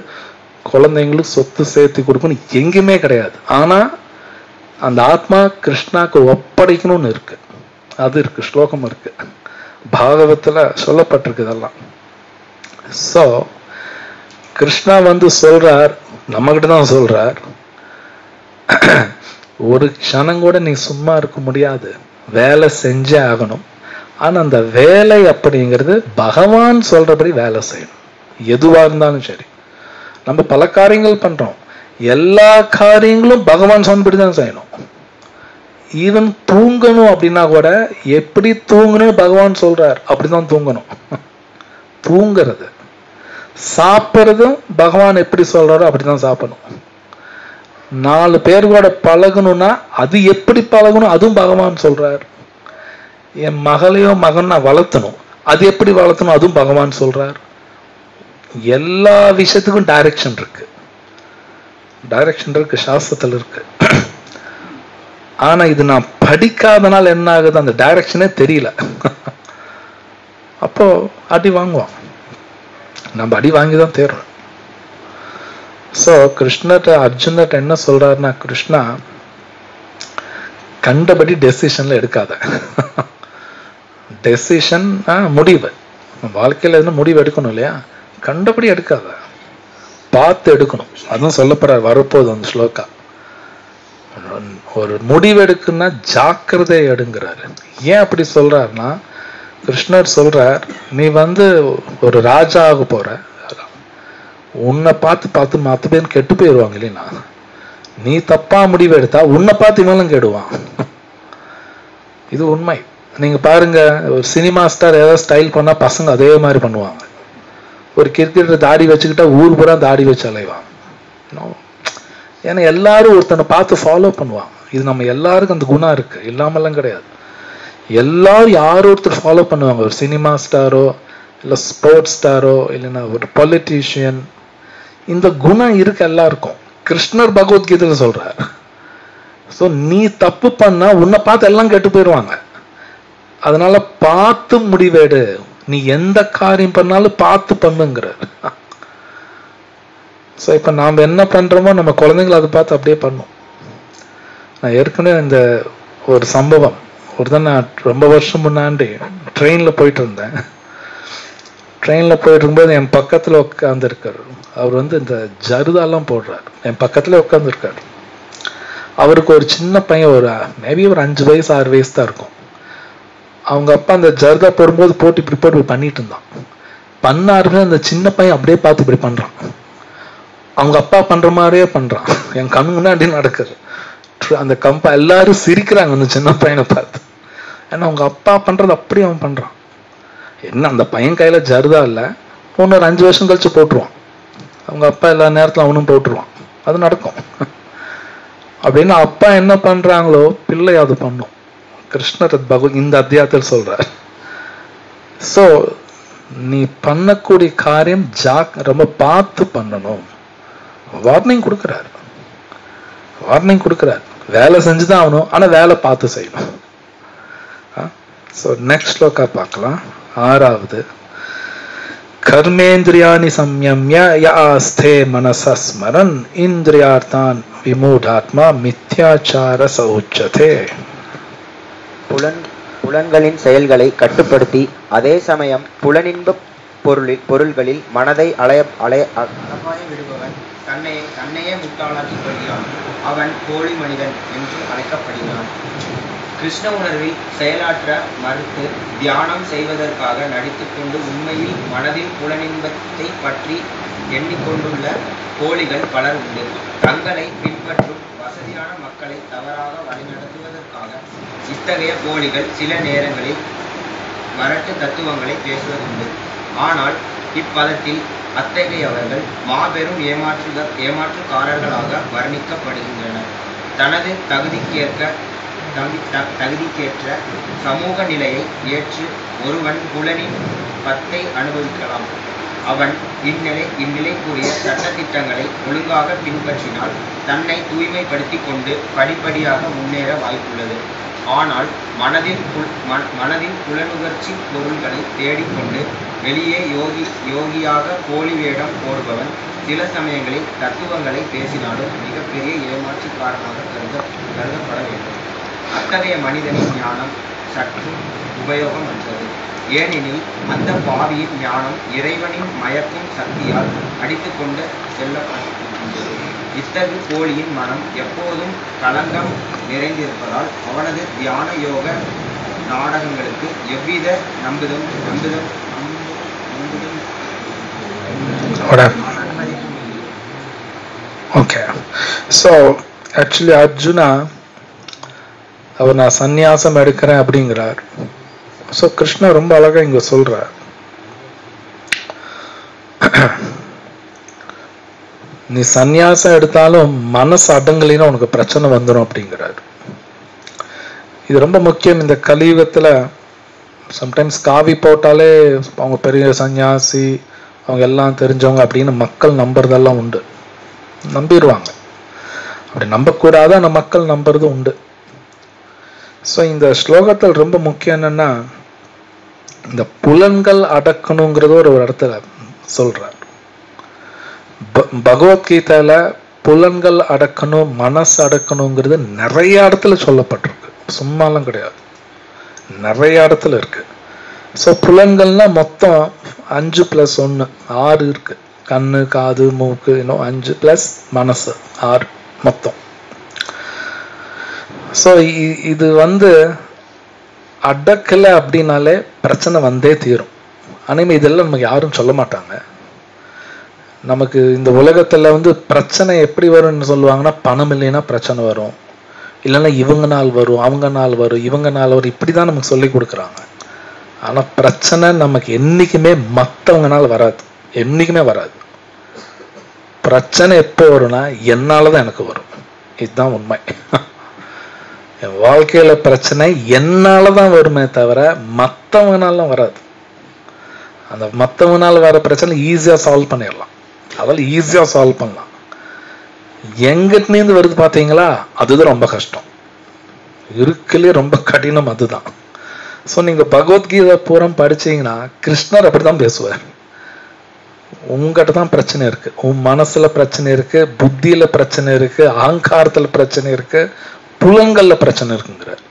குழந்தைங்களுக்கு சொத்து சேர்த்து கொடுக்கணும் எங்கேயுமே கிடையாது. ஆனா அந்த ஆத்மா கிருஷ்ணாக்கு ஒப்படைக்கணும்னு இருக்கு, அது இருக்கு, ஸ்லோகம் இருக்கு, பாகவத்துல சொல்லப்பட்டிருக்கு இதெல்லாம். ஸோ கிருஷ்ணா சொல்றார், நம்ம கிட்ட தான் சொல்றார், ஒரு க்ஷணம் கூட நீ சும்மா இருக்க முடியாது, வேலை செஞ்சே ஆகணும். ஆனா அந்த வேலை அப்படிங்கிறது பகவான் சொல்றபடி வேலை செய்யணும். எதுவா இருந்தாலும் சரி, நம்ம பல காரியங்கள் பண்றோம், எல்லா காரியங்களும் பகவான் சொன்னபடி தான் செய்யணும். ஈவன் தூங்கணும் அப்படின்னா கூட எப்படி தூங்கணும் பகவான் சொல்றார் அப்படிதான் தூங்கணும். தூங்குறது, சாப்பிட்றதும் பகவான் எப்படி சொல்றாரோ அப்படிதான் சாப்பிடணும். 4 பேர் கூட பழகணும்னா அது எப்படி பழகணும் அதுவும் பகவான் சொல்றார். என் மகளையோ மகன் நான் வளர்த்தணும், அது எப்படி வளர்த்தணும் அதுவும் பகவான் சொல்றார். எல்லா விஷயத்துக்கும் டைரக்ஷன் இருக்கு, டைரக்ஷன் இருக்கு, சாஸ்திரத்தில் இருக்கு. ஆனா இது நான் படிக்காதனால என்ன ஆகுது, அந்த டைரக்ஷனே தெரியல. அப்போ அடி வாங்குவான், நம்ம அடி வாங்கிதான் தேர்றோம். ஸோ கிருஷ்ணர்கிட்ட அர்ஜுனர்கிட்ட என்ன சொல்றாருன்னா, கிருஷ்ணா கண்டபடி டெசிஷன்ல எடுக்காத. டெசிஷன் முடிவு, வாழ்க்கையில எதுனா முடிவு எடுக்கணும் இல்லையா, கண்டபடி எடுக்காத, பார்த்து எடுக்கணும். அதுவும் சொல்லப்படுறார் வரப்போகுது அந்த ஸ்லோகா. ஒரு முடிவு எடுக்குன்னா ஜாக்கிரதை எடுங்கிறாரு. ஏன் அப்படி சொல்றாருன்னா, கிருஷ்ணர் சொல்றார், நீ ஒரு ராஜா ஆக போற, உன்னை பார்த்து பார்த்து மற்ற பேர் கெட்டு போயிடுவாங்க இல்லைன்னா, நீ தப்பா முடிவு எடுத்தா உன்னை பார்த்து இவனும் கெடுவான். இது உண்மை. நீங்க பாருங்க, ஒரு சினிமா ஸ்டார் ஏதாவது ஸ்டைல் பண்ணா பசங்க அதே மாதிரி பண்ணுவாங்க. ஒரு கிரிக்கெட்டர் தாடி வச்சுக்கிட்டா ஊர் பூரா தாடி வச்சு அலைவாங்க. ஏன்னா எல்லாரும் ஒருத்தனை பார்த்து ஃபாலோ பண்ணுவாங்க. இது நம்ம எல்லாருக்கும் அந்த குணம் இருக்கு, இல்லாமலாம் கிடையாது. எல்லாரும் யார் ஒருத்தர் ஃபாலோ பண்ணுவாங்க, ஒரு சினிமா ஸ்டாரோ இல்லை ஸ்போர்ட்ஸ் ஸ்டாரோ இல்லைன்னா ஒரு பொலிட்டீஷியன். இந்த குணம் இருக்கு எல்லாருக்கும். கிருஷ்ணர் பகவத்கீதையில சொல்றார், ஸோ நீ தப்பு பண்ணா உன்னை பார்த்து எல்லாம் கெட்டு போயிடுவாங்க. அதனால பார்த்து முடிவேடு, நீ எந்த காரியம் பண்ணாலும் பார்த்து பண்ணுங்கிறார். ஸோ இப்போ நாம் என்ன பண்றோமோ நம்ம குழந்தைங்களை அதை பார்த்து அப்படியே பண்ணும். நான் ஏற்கனவே இந்த ஒரு சம்பவம், நான் ரொம்ப வருஷம் முன்னாடி ட்ரெயினில் போயிட்டு இருந்தேன். ட்ரெயினில் போயிட்டு இருக்கும்போது என் பக்கத்தில் உட்காந்துருக்காரு. அவர் இந்த ஜருதாலாம் போடுறாரு, என் பக்கத்துல உட்காந்துருக்காரு. அவருக்கு ஒரு சின்ன பையன், மேபி ஒரு 5 வயசு 6 வயசு தான் இருக்கும். அவங்க அப்பா அந்த ஜர்தா போடும்போது போட்டு இப்படி போட்டு பண்ணிட்டு இருந்தான். பண்ணாருன்னு அந்த சின்ன பையன் அப்படியே பார்த்து இப்படி பண்றான், அவங்க அப்பா பண்ற மாதிரியே பண்றான். என் கண்ணு முன்னாடி நடக்குது. அந்த கம்பா எல்லாரும் சிரிக்கிறாங்க அந்த சின்ன பையனை பார்த்து. ஏன்னா அவங்க அப்பா பண்றது அப்படியே அவன் பண்றான். என்ன அந்த பையன் கையில ஜர்தா இல்லை, ஒரு 5 வருஷம் கழிச்சு போட்டுருவான். அவங்க அப்பா எல்லா நேரத்துல அவனும் போட்டுருவான். அது நடக்கும். அப்படின்னு அப்பா என்ன பண்றாங்களோ பிள்ளை அது பண்ணும். கிருஷ்ணர் இந்த அத்தியாயத்தில் சொல்றார். சோ நீ பண்ணக்கூடிய காரியம் ரொம்ப பார்த்து பண்ணணும். வார்னிங் கொடுக்கிறார், வார்னிங் கொடுக்கிறார். வேலை செஞ்சுதான் ஆகணும், ஆனா வேலை பார்த்து செய்யணும். ஸோ நெக்ஸ்ட் ஸ்லோகா பார்க்கலாம். 6வது, கர்மேந்திரியாணி சம்யம்ய யாஸ்தே மனச ஸ்மரன் இந்திரியார்த்தான் விமூடாத்மா மித்யாச்சார சௌச்சதே. புலன்களின் செயல்களை கட்டுப்படுத்தி அதே சமயம் புலனின்ப பொருள்களில் மனதை அலபாய விடுபவன் தன்னையே முட்டாளாக்கிக் கொள்கிறான். அவன் போலி மனிதன் என்று அழைக்கப்படுகிறான். கிருஷ்ண உணர்வில் செயலாற்ற மறுத்து தியானம் செய்வதற்காக நடித்துக்கொண்டு உண்மையில் மனதில் புலனின்பத்தை பற்றி எண்ணிக்கொண்டுள்ள போலிகள் பலர் உண்டு. தங்களை பின்பற்றும் வசதியான மக்களை தவறாக வழிநடத்துவதற்காக இத்தகைய போலிகள் சில நேரங்களில் மரட்டு தத்துவங்களை பேசுவதுண்டு. ஆனால் இப்பதத்தில் அத்தகையவர்கள் மாபெரும் ஏமாற்றுக்காரர்களாக வர்ணிக்கப்படுகின்றனர். தனது தகுதிக்கேற்ற சமூக நிலையை ஏற்று ஒருவன் புலனின் பத்தை அனுபவிக்கலாம். அவன் இந்நிலைக்குரிய சட்டத்திட்டங்களை ஒழுங்காக பின்பற்றினால் தன்னை தூய்மைப்படுத்திக் கொண்டு படிப்படியாக முன்னேற வாய்ப்புள்ளது. ஆனால் மனதின் புலனுகர்ச்சி பொருள்களை தேடிக்கொண்டு வெளியே யோகியாக போலி வேடம் போடுபவன் சில சமயங்களில் தத்துவங்களை பேசினாலும் மிகப்பெரிய ஏமாற்றுக்காரனாக கருதப்பட வேண்டும். அத்தகைய மனிதனின் ஞானம் சற்று உபயோகம் அற்றது. ஏனெனில் அந்த பாவியின் ஞானம் இறைவனின் மயக்கும் சக்தியால் அடித்துக்கொண்டு செல்லப்பட்டிருக்கின்றது. இத்தகு கோழியின் மனம் எப்போதும் களங்கம் நிறைந்திருப்பதால் அவனது தியான யோக நாடகங்களுக்கு எவ்வித நம்புதும் ஓகே. ஸோ ஆக்சுவலி அர்ஜுனா அவர் நான் சந்நியாசம் எடுக்கிறேன் அப்படிங்கிறார். ஸோ கிருஷ்ணர் ரொம்ப அழகா இங்க சொல்றார், நீ சந்நியாசம் எடுத்தாலும் மனசு அடங்கலினா உனக்கு பிரச்சனை வந்துடும் அப்படிங்கிறார். இது ரொம்ப முக்கியம். இந்த கலியுகத்துல சம்டைம்ஸ் காவி போட்டாலே அவங்க பெரிய சன்னியாசி, அவங்க எல்லாம் தெரிஞ்சவங்க அப்படின்னு மக்கள் நம்புறதெல்லாம் உண்டு, நம்பிடுவாங்க. அப்படி நம்பக்கூடாத அந்த மக்கள் நம்புறது உண்டு. ஸோ இந்த ஸ்லோகத்தில் ரொம்ப முக்கியம் என்னன்னா, இந்த புலன்கள் அடக்கணுங்கிறது ஒரு இடத்துல சொல்றார். பகவத்கீதையில புலன்கள் அடக்கணும், மனசு அடக்கணுங்கிறது நிறைய இடத்துல சொல்லப்பட்டிருக்கு, சும்மாலாம் கிடையாது, நிறைய இடத்துல இருக்கு. ஸோ புலன்கள்னா மொத்தம் 5 + 1 6 இருக்கு. கண்ணு, காது, மூக்கு, இன்னும் 5 + மனசு 6 மொத்தம். ஸோ இது அடக்கலை அப்படின்னாலே பிரச்சனை வந்தே தீரும். ஆனால் இதெல்லாம் நமக்கு யாரும் சொல்ல மாட்டாங்க. நமக்கு இந்த உலகத்துல பிரச்சனை எப்படி வரும்னு சொல்லுவாங்கன்னா, பணம் இல்லைன்னா பிரச்சனை வரும், இல்லைன்னா இவங்க நாள் வரும், அவங்க நாள் வரும், இவங்க நாள் வரும், இப்படிதான் நமக்கு சொல்லி கொடுக்குறாங்க. ஆனா பிரச்சனை நமக்கு என்னைக்குமே மற்றவங்கனால வராது, என்னைக்குமே வராது. பிரச்சனை எப்போ வரும்னா என்னாலதான் எனக்கு வரும். இதுதான் உண்மை. என் வாழ்க்கையில பிரச்சனை என்னாலதான் வருமே தவிர மற்றவங்கனால வராது. அந்த மற்றவங்கனால வர பிரச்சனை ஈஸியா சால்வ் பண்ணிடலாம், அதெல்லாம் ஈஸியா சால்வ் பண்ணலாம். எங்கிட்டேருந்து வருது பாத்தீங்களா, அதுதான் ரொம்ப கஷ்டம், இருக்குலயே ரொம்ப கடினம் அதுதான். ஸோ நீங்க பகவத்கீதை பூரம் படிச்சீங்கன்னா கிருஷ்ணர் அப்படிதான் பேசுவார். உங்ககிட்ட தான் பிரச்சனை இருக்கு, உன் மனசுல பிரச்சனை இருக்கு, புத்தியில பிரச்சனை இருக்கு, அகங்காரத்துல பிரச்சனை இருக்கு, புலங்கள்ல பிரச்சனை இருக்குங்கிறார்.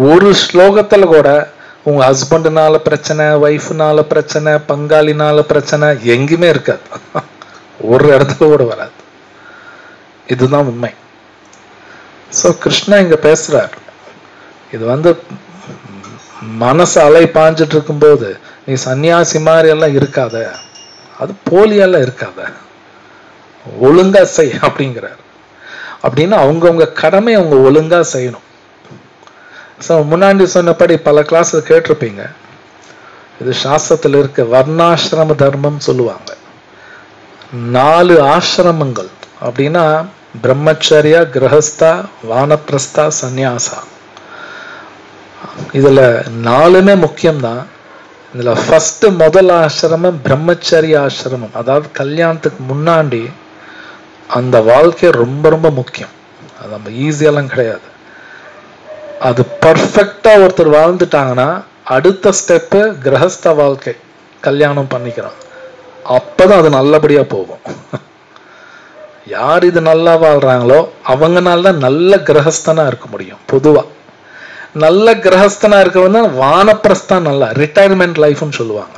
ஒரு ஸ்லோகத்துல கூட உங்க ஹஸ்பண்டுனால பிரச்சனை, ஒய்ஃப்னால பிரச்சனை, பங்காளினால பிரச்சனை எங்குமே இருக்காது, ஒரு இடத்துல கூட வராது. இதுதான் உண்மை. ஸோ கிருஷ்ணா இங்க பேசுறார், இது மனசு அலை பாஞ்சிட்டு இருக்கும்போது நீ சன்னியாசி மாதிரி எல்லாம் இருக்காத, அது போலியெல்லாம் இருக்காத, ஒழுங்கா செய் அப்படிங்கிறார். அப்படின்னா அவங்கவுங்க கடமை அவங்க ஒழுங்கா செய்யணும். ஸோ முன்னாடி சொன்னபடி பல கிளாஸ் கேட்டிருப்பீங்க, இது சாஸ்திரத்தில் இருக்க வர்ணாசிரம தர்மம் சொல்லுவாங்க. 4 ஆசிரமங்கள் அப்படின்னா பிரம்மச்சரியா, கிரகஸ்தா, வானப்பிரஸ்தா, சந்நியாசா. இதுல 4மே முக்கியம்தான். இதுல ஃபர்ஸ்ட் முதல் ஆசிரமம் பிரம்மச்சரிய ஆசிரமம், அதாவது கல்யாணத்துக்கு முன்னாடி அந்த வாழ்க்கை ரொம்ப ரொம்ப முக்கியம். அது நம்ம ஈஸியெல்லாம் கிடையாது. அது பர்ஃபெக்டா ஒருத்தர் வாழ்ந்துட்டாங்கன்னா அடுத்த ஸ்டெப்பு கிரகஸ்த வாழ்க்கை, கல்யாணம் பண்ணிக்கிறான், அப்பதான் அது நல்லபடியா போகும். யார் இது நல்லா வாழ்றாங்களோ அவங்கனால நல்ல கிரகஸ்தனா இருக்க முடியும். பொதுவா நல்ல கிரகஸ்தனா இருக்கவங்க வானப்பிரஸ்தான், நல்லா ரிட்டையர்மெண்ட் லைஃப்னு சொல்லுவாங்க.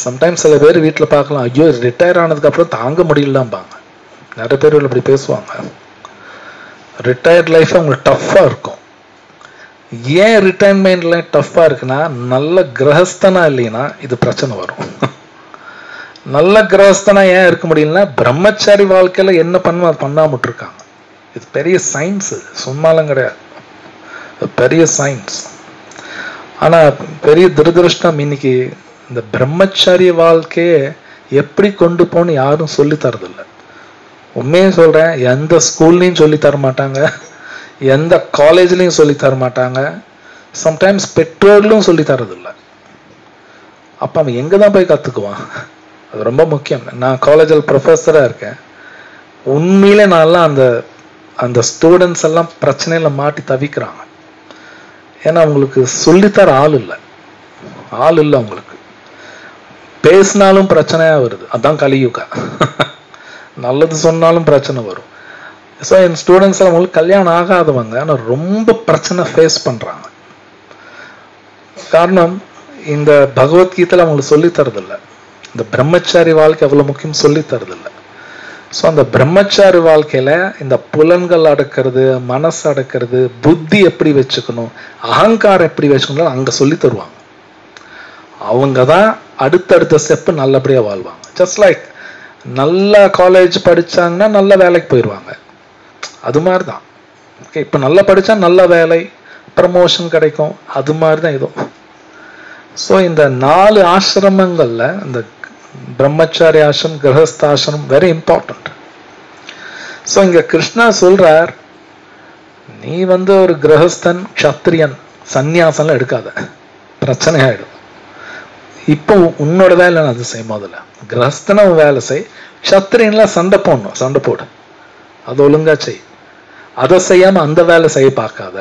சம்டைம்ஸ் சில பேர் வீட்டுல பார்க்கலாம், ஐயோ ரிட்டையர் ஆனதுக்கு அப்புறம் தாங்க முடியலம்பாங்க. நிறைய பேர் இப்படி பேசுவாங்க. ரிட்டையர்ட் லைஃப் அவங்களுக்கு டஃப்பா இருக்கும். ஏன் ரிட்டையர்மெண்ட்ல டஃப்பா இருக்குன்னா, நல்ல கிரகஸ்தனா இல்லைன்னா இது பிரச்சனை வரும். நல்ல கிரகஸ்தனா ஏன் இருக்க முடியலன்னா, பிரம்மச்சாரி வாழ்க்கையில என்ன பண்ணும் அது பண்ணாம இருக்காங்க. இது பெரிய சயின்ஸ், சும்மாலாம் கிடையாது, பெரிய சயின்ஸ். ஆனா பெரிய துரதிருஷ்டம், இன்னைக்கு இந்த பிரம்மச்சாரிய வாழ்க்கையை எப்படி கொண்டு போன்னு யாரும் சொல்லி தரதில்லை. உண்மையை சொல்றேன், எந்த ஸ்கூல்லையும் சொல்லி தர மாட்டாங்க, எந்த காலேஜ்லையும் சொல்லி தர மாட்டாங்க, சம்டைம்ஸ் பெற்றோர்களும் சொல்லி தரதில்லை. அப்ப அவன் எங்கதான் போய் கத்துக்குவான்? அது ரொம்ப முக்கியம். நான் காலேஜில் ப்ரொஃபஸரா இருக்கேன். உண்மையிலே நான்லாம் அந்த ஸ்டூடெண்ட்ஸ் எல்லாம் பிரச்சனையில மாட்டி தவிக்கிறாங்க. ஏன்னா அவங்களுக்கு சொல்லித்தர ஆள் இல்லை அவங்களுக்கு. பேசினாலும் பிரச்சனையா வருது, அதான் கலியுக. நல்லது சொன்னாலும் பிரச்சனை வரும். ஸோ என் ஸ்டூடெண்ட்ஸ் அவங்களுக்கு கல்யாணம் ஆகாதவங்க, ஆனால் ரொம்ப பிரச்சனை ஃபேஸ் பண்றாங்க. காரணம் இந்த பகவத்கீதையில அவங்களுக்கு சொல்லி தரதில்லை. இந்த பிரம்மச்சாரி வாழ்க்கை அவ்வளவு முக்கியம் சொல்லி தரதில்லை. ஸோ அந்த பிரம்மச்சாரி வாழ்க்கையில இந்த புலன்கள் அடக்கிறது, மனசு அடக்கிறது, புத்தி எப்படி வச்சுக்கணும், அகங்காரம் எப்படி வச்சுக்கணும் அங்க சொல்லி தருவாங்க. அவங்க தான் அடுத்தடுத்த ஸ்டெப் நல்லபடியா வாழ்வாங்க. ஜஸ்ட் லைக் நல்ல காலேஜ் படிச்சாங்கன்னா நல்ல வேலைக்கு போயிடுவாங்க. அது மாதிரிதான். ஓகே, இப்ப நல்லா படிச்சா நல்ல வேலை, ப்ரமோஷன் கிடைக்கும். அது மாதிரிதான் இதுவும். ஸோ இந்த 4 ஆசிரமங்கள்ல இந்த பிரம்மச்சாரி ஆசிரமம், கிரகஸ்தாசிரமம் வெரி இம்பார்ட்டன்ட். ஸோ இங்க கிருஷ்ணா சொல்றார், நீ ஒரு கிரகஸ்தன், க்ஷத்ரியன், சந்நியாசம்லாம் எடுக்காத, பிரச்சனை ஆயிடும். இப்போ உன்னோட வேலை அது செய்யும். முதல்ல கிரகஸ்தன வேலை செய், க்ஷத்ரியன்லாம் சண்டை போடணும், சண்டை போடு, அது ஒழுங்கா செய். அதை செய்யாம அந்த வேலை செய்ய பார்க்காத,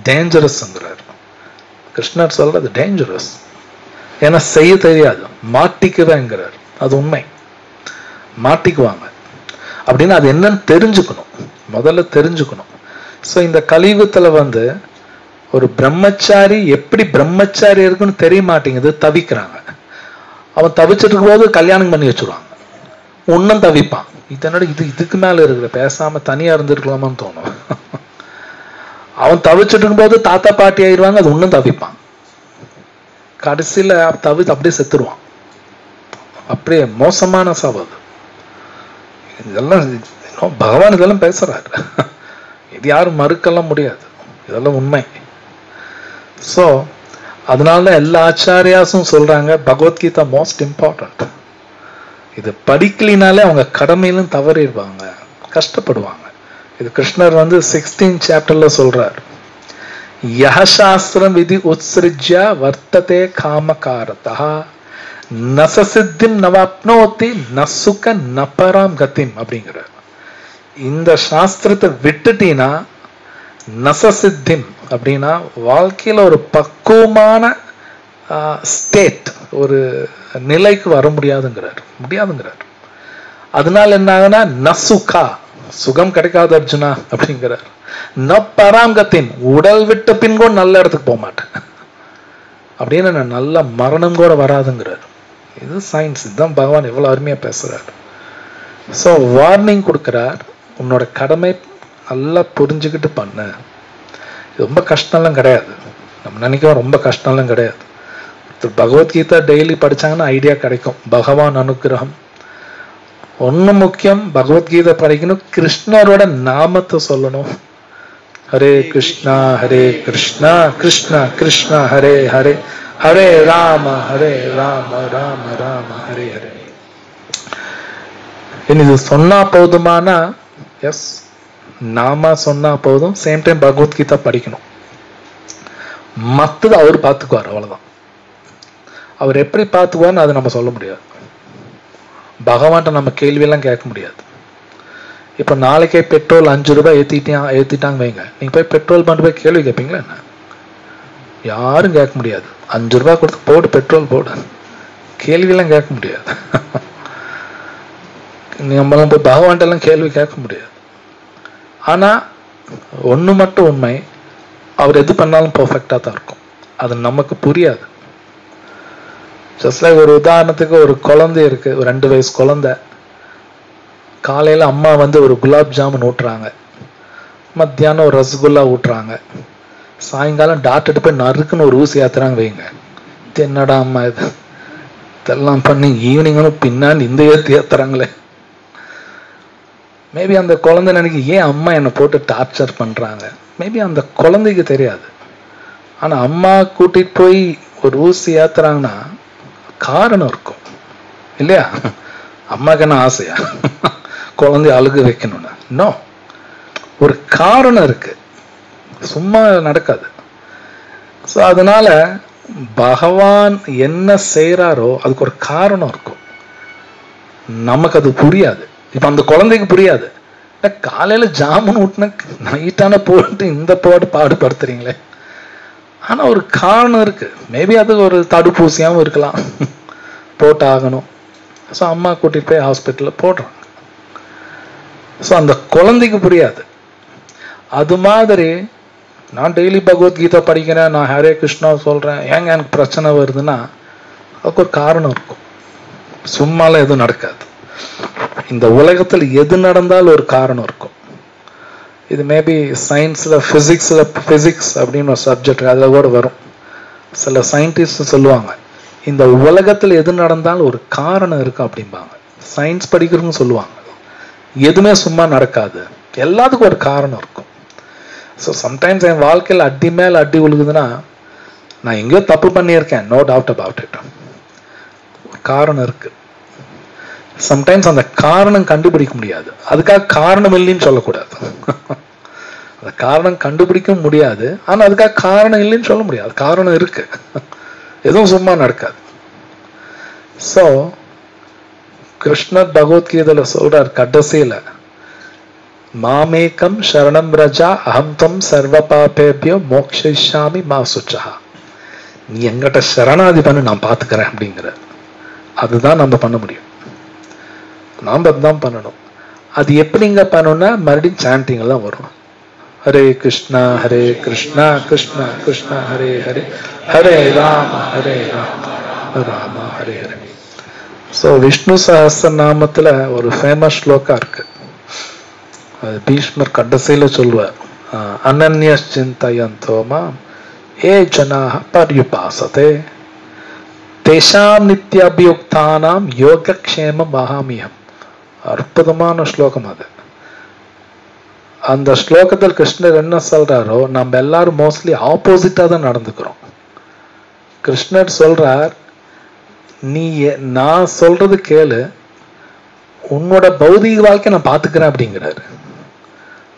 டேஞ்சரஸ்ங்கிறார் கிருஷ்ணர். சொல்றது டேஞ்சரஸ். ஏன்னா செய்ய தெரியாது, மாட்டிக்குவேங்கிறார். அது உண்மை, மாட்டிக்குவாங்க. அப்படின்னா அது என்னன்னு தெரிஞ்சுக்கணும், முதல்ல தெரிஞ்சுக்கணும். ஸோ இந்த கலியுகத்துல ஒரு பிரம்மச்சாரி எப்படி பிரம்மச்சாரி இருக்குன்னு தெரிய மாட்டேங்குது, தவிக்கிறாங்க. அவன் தவிச்சிட்டு இருக்கும் போது கல்யாணம் பண்ணி வச்சுருவாங்க, ஒன்னும் தவிப்பான். இதனோட இதுக்கு மேல இருக்கிற, பேசாம தனியா இருந்திருக்கலாமான்னு தோணும். அவன் தவிச்சிட்டு இருக்கும் போது தாத்தா பாட்டி ஆயிடுவாங்க, அது ஒன்னும் தவிப்பான். கடைசியில அப்படியே செத்துருவான். அப்படியே மோசமான சாவது. இதெல்லாம் பகவான் இதெல்லாம் பேசுறாரு. இது யாரும் மறுக்கலாம் முடியாது, இதெல்லாம் உண்மை. ஸோ அதனால எல்லா ஆச்சாரியாசும் சொல்றாங்க பகவத்கீதா மோஸ்ட் இம்பார்ட்டன்ட். இது படிக்கலினாலே அவங்க கடமையிலும் தவறிடுவாங்க, கஷ்டப்படுவாங்க. இது கிருஷ்ணர் 16th சாப்டர்ல சொல்றார், யஹ சாஸ்திரம் விதி உத்ஸ்ருஜ்ய வர்த்ததே காமகாரதா நசசித்திம் நவாப்னோதி நசுக நபராம் கதிம் அப்படிங்கிறார். இந்த சாஸ்திரத்தை விட்டுட்டீங்கன்னா நசசித்திம் அப்படின்னா வாழ்க்கையில ஒரு பக்குவமான ஸ்டேட், ஒரு நிலைக்கு வர முடியாதுங்கிறார். அதனால என்ன ஆகுனா நசுகா, சுகம் கிடைக்காது அர்ஜுனா அப்படிங்கிறார். நப்பராங்கத்தின், உடல் விட்ட பின் கூட நல்ல இடத்துக்கு போக மாட்டேன் அப்படின்னு, நல்ல மரணம் கூட வராதுங்கிறார். இது சயின்ஸ். இதுதான் பகவான் எவ்வளவு அருமையா பேசுறார். ஸோ வார்னிங் கொடுக்கிறார், உன்னோட கடமை நல்லா புரிஞ்சுக்கிட்டு பண்ணு. ரொம்ப கஷ்டம்லாம் கிடையாது, நம்ம நினைக்கிறோம் ரொம்ப கஷ்டம்லாம் கிடையாது. பகவத்கீதா டெய்லி படிச்சாங்கன்னா ஐடியா கிடைக்கும். பகவான் அனுகிரகம் ஒண்ணு முக்கியம். பகவத்கீதை படிக்கணும், கிருஷ்ணரோட நாமத்தை சொல்லணும். ஹரே கிருஷ்ணா கிருஷ்ணா கிருஷ்ணா ஹரே ஹரே, ஹரே ராம ராம ராம ஹரே ஹரே. இது சொன்னா போதுமானா, எஸ், நாம சொன்னா போதும். சேம் டைம் பகவத்கீதா படிக்கணும். மத்தது அவர் பார்த்துக்குவார், அவ்வளவுதான். அவர் எப்படி பார்த்துக்குவார்னு அதை நம்ம சொல்ல முடியாது. பகவான்கிட்ட நம்ம கேள்வியெல்லாம் கேட்க முடியாது. இப்ப நாளைக்கே பெட்ரோல் 5 ரூபாய் ஏத்திட்டாங்க வைங்க, நீங்க போய் பெட்ரோல் பண்ட் போய் கேள்வி கேட்பீங்களா என்ன? யாரும் கேட்க முடியாது. 5 ரூபாய் கொடுத்து போடு, பெட்ரோல் போடு, கேள்வியெல்லாம் கேட்க முடியாது. நம்மளும் போய் பகவான்கிட்ட எல்லாம் கேள்வி கேட்க முடியாது. ஆனா ஒண்ணு மட்டும் உண்மை, அவர் எது பண்ணாலும் பெர்ஃபெக்டா தான் இருக்கும். அது நமக்கு புரியாது. ஜஸ்ட் லைக் ஒரு உதாரணத்துக்கு, ஒரு குழந்தை இருக்கு, ஒரு 2 வயசு குழந்தை. காலையில அம்மா ஒரு குலாப் ஜாமுன் ஊட்டுறாங்க, மத்தியானம் ஒரு ரசகுல்லா ஊட்டுறாங்க, சாயங்காலம் டாக்டர் போய் நறுக்குன்னு ஒரு ஊசி ஏத்துறாங்க வைங்க. இது என்னடா அம்மா இது, இதெல்லாம் பண்ணி ஈவினிங் பின்னாடி இந்த ஏத்துறாங்களே. மேபி அந்த குழந்தை நினைக்க, ஏன் அம்மா என்னை போட்டு டார்ச்சர் பண்றாங்க? மேபி அந்த குழந்தைக்கு தெரியாது. ஆனா அம்மா கூட்டிட்டு போய் ஒரு ஊசி ஏத்துறாங்கன்னா காரணம் இருக்கும் இல்லையா? அம்மாக்கு என்ன ஆசையா குழந்தைய அழுக வைக்கணும்னு? நோ, ஒரு காரணம் இருக்கு, சும்மா நடக்காது. ஸோ அதனால பகவான் என்ன செய்யறாரோ அதுக்கு ஒரு காரணம் இருக்கும். நமக்கு அது புரியாது. இப்ப அந்த குழந்தைக்கு புரியாது. காலையில ஜாமுன் ஊட்டின நைட்டான போட்டு இந்த பாடுபடுத்துறீங்களே. ஆனா ஒரு காரணம் இருக்கு. மேபி அது ஒரு தடுப்பூசியாவும் இருக்கலாம், போட்டு ஆகணும். ஸோ அம்மா கூட்டிட்டு போய் ஹாஸ்பிட்டல்ல போடுறாங்க. ஸோ அந்த குழந்தைக்கு புரியாது. அது மாதிரி நான் டெய்லி பகவத்கீதை படிக்கிறேன், நான் ஹரே கிருஷ்ணா சொல்றேன், ஏங்க எனக்கு பிரச்சனை வருதுன்னா அதுக்கு ஒரு காரணம் இருக்கும். சும்மாலாம் எதுவும் நடக்காது. இந்த உலகத்தில் எது நடந்தாலும் ஒரு காரணம் இருக்கும். இது மேபி சயின்ஸ்ல பிசிக்ஸ் அப்படின்னு ஒரு சப்ஜெக்ட் அதில் கூட வரும். சில சயின்டிஸ்ட் சொல்லுவாங்க, இந்த உலகத்தில் எது நடந்தாலும் ஒரு காரணம் இருக்கு அப்படிம்பாங்க. சயின்ஸ் படிக்கிறவங்க சொல்லுவாங்க, எதுவுமே சும்மா நடக்காது, எல்லாத்துக்கும் ஒரு காரணம் இருக்கும். ஸோ சம்டைம்ஸ் என் வாழ்க்கையில் அடி மேல் அடி விழுகுதுன்னா நான் எங்கேயோ தப்பு பண்ணியிருக்கேன், நோ டவுட் அபவுட் இட். ஒரு காரணம் இருக்கு. சம்டைம்ஸ் அந்த காரணம் கண்டுபிடிக்க முடியாது, அதுக்காக காரணம் இல்லைன்னு சொல்லக்கூடாது. அந்த காரணம் கண்டுபிடிக்க முடியாது, ஆனா அதுக்காக காரணம் இல்லைன்னு சொல்ல முடியாது. காரணம் இருக்கு, எதுவும் சும்மா நடக்காது. ஸோ கிருஷ்ணர் பகவத்கீதையில சொல்றார் கடைசியில, மாமேகம் சரணம் ரஜா அஹம் தம் சர்வ பாபேபியோ மோக்ஷயிஷ்யாமி மா சுச்சா. நீ எங்கிட்ட சரணாதி பண்ணு, நான் பாத்துக்கிறேன் அப்படிங்கிற. அதுதான் நம்ம பண்ண முடியும், நாம அதுதான் பண்ணணும். அது எப்படிங்க பண்ணணும்னா மறுபடியும் சாண்டிங் எல்லாம் வரும். ஹரே கிருஷ்ணா கிருஷ்ணா கிருஷ்ணா ஹரே ஹரே, ஹரே ராம ராம ஹரே ஹரே. ஸோ விஷ்ணு சஹஸ்ரநாமத்துல ஒரு ஃபேமஸ் ஸ்லோகா இருக்கு. அது பீஷ்மர் கடைசியில சொல்வார், அனன்ய சிந்தயந்தோமா ஏ ஜனாஹ பர்யுபாசதே தேஷாம் நித்யாபியுக்தானாம் யோகக்ஷேம மகாமியம். அற்புதமான ஸ்லோகம் அது. அந்த ஸ்லோகத்தில் கிருஷ்ணர் என்ன சொல்றாரோ நம்ம எல்லாரும் மோஸ்ட்லி ஆப்போசிட்டா தான் நடந்துக்கிறோம். கிருஷ்ணர் சொல்றார், நீ நான் சொல்றது கேளு, உன்னோட பௌதிக வாழ்க்கை நான் பாத்துக்கிறேன் அப்படிங்கிறாரு.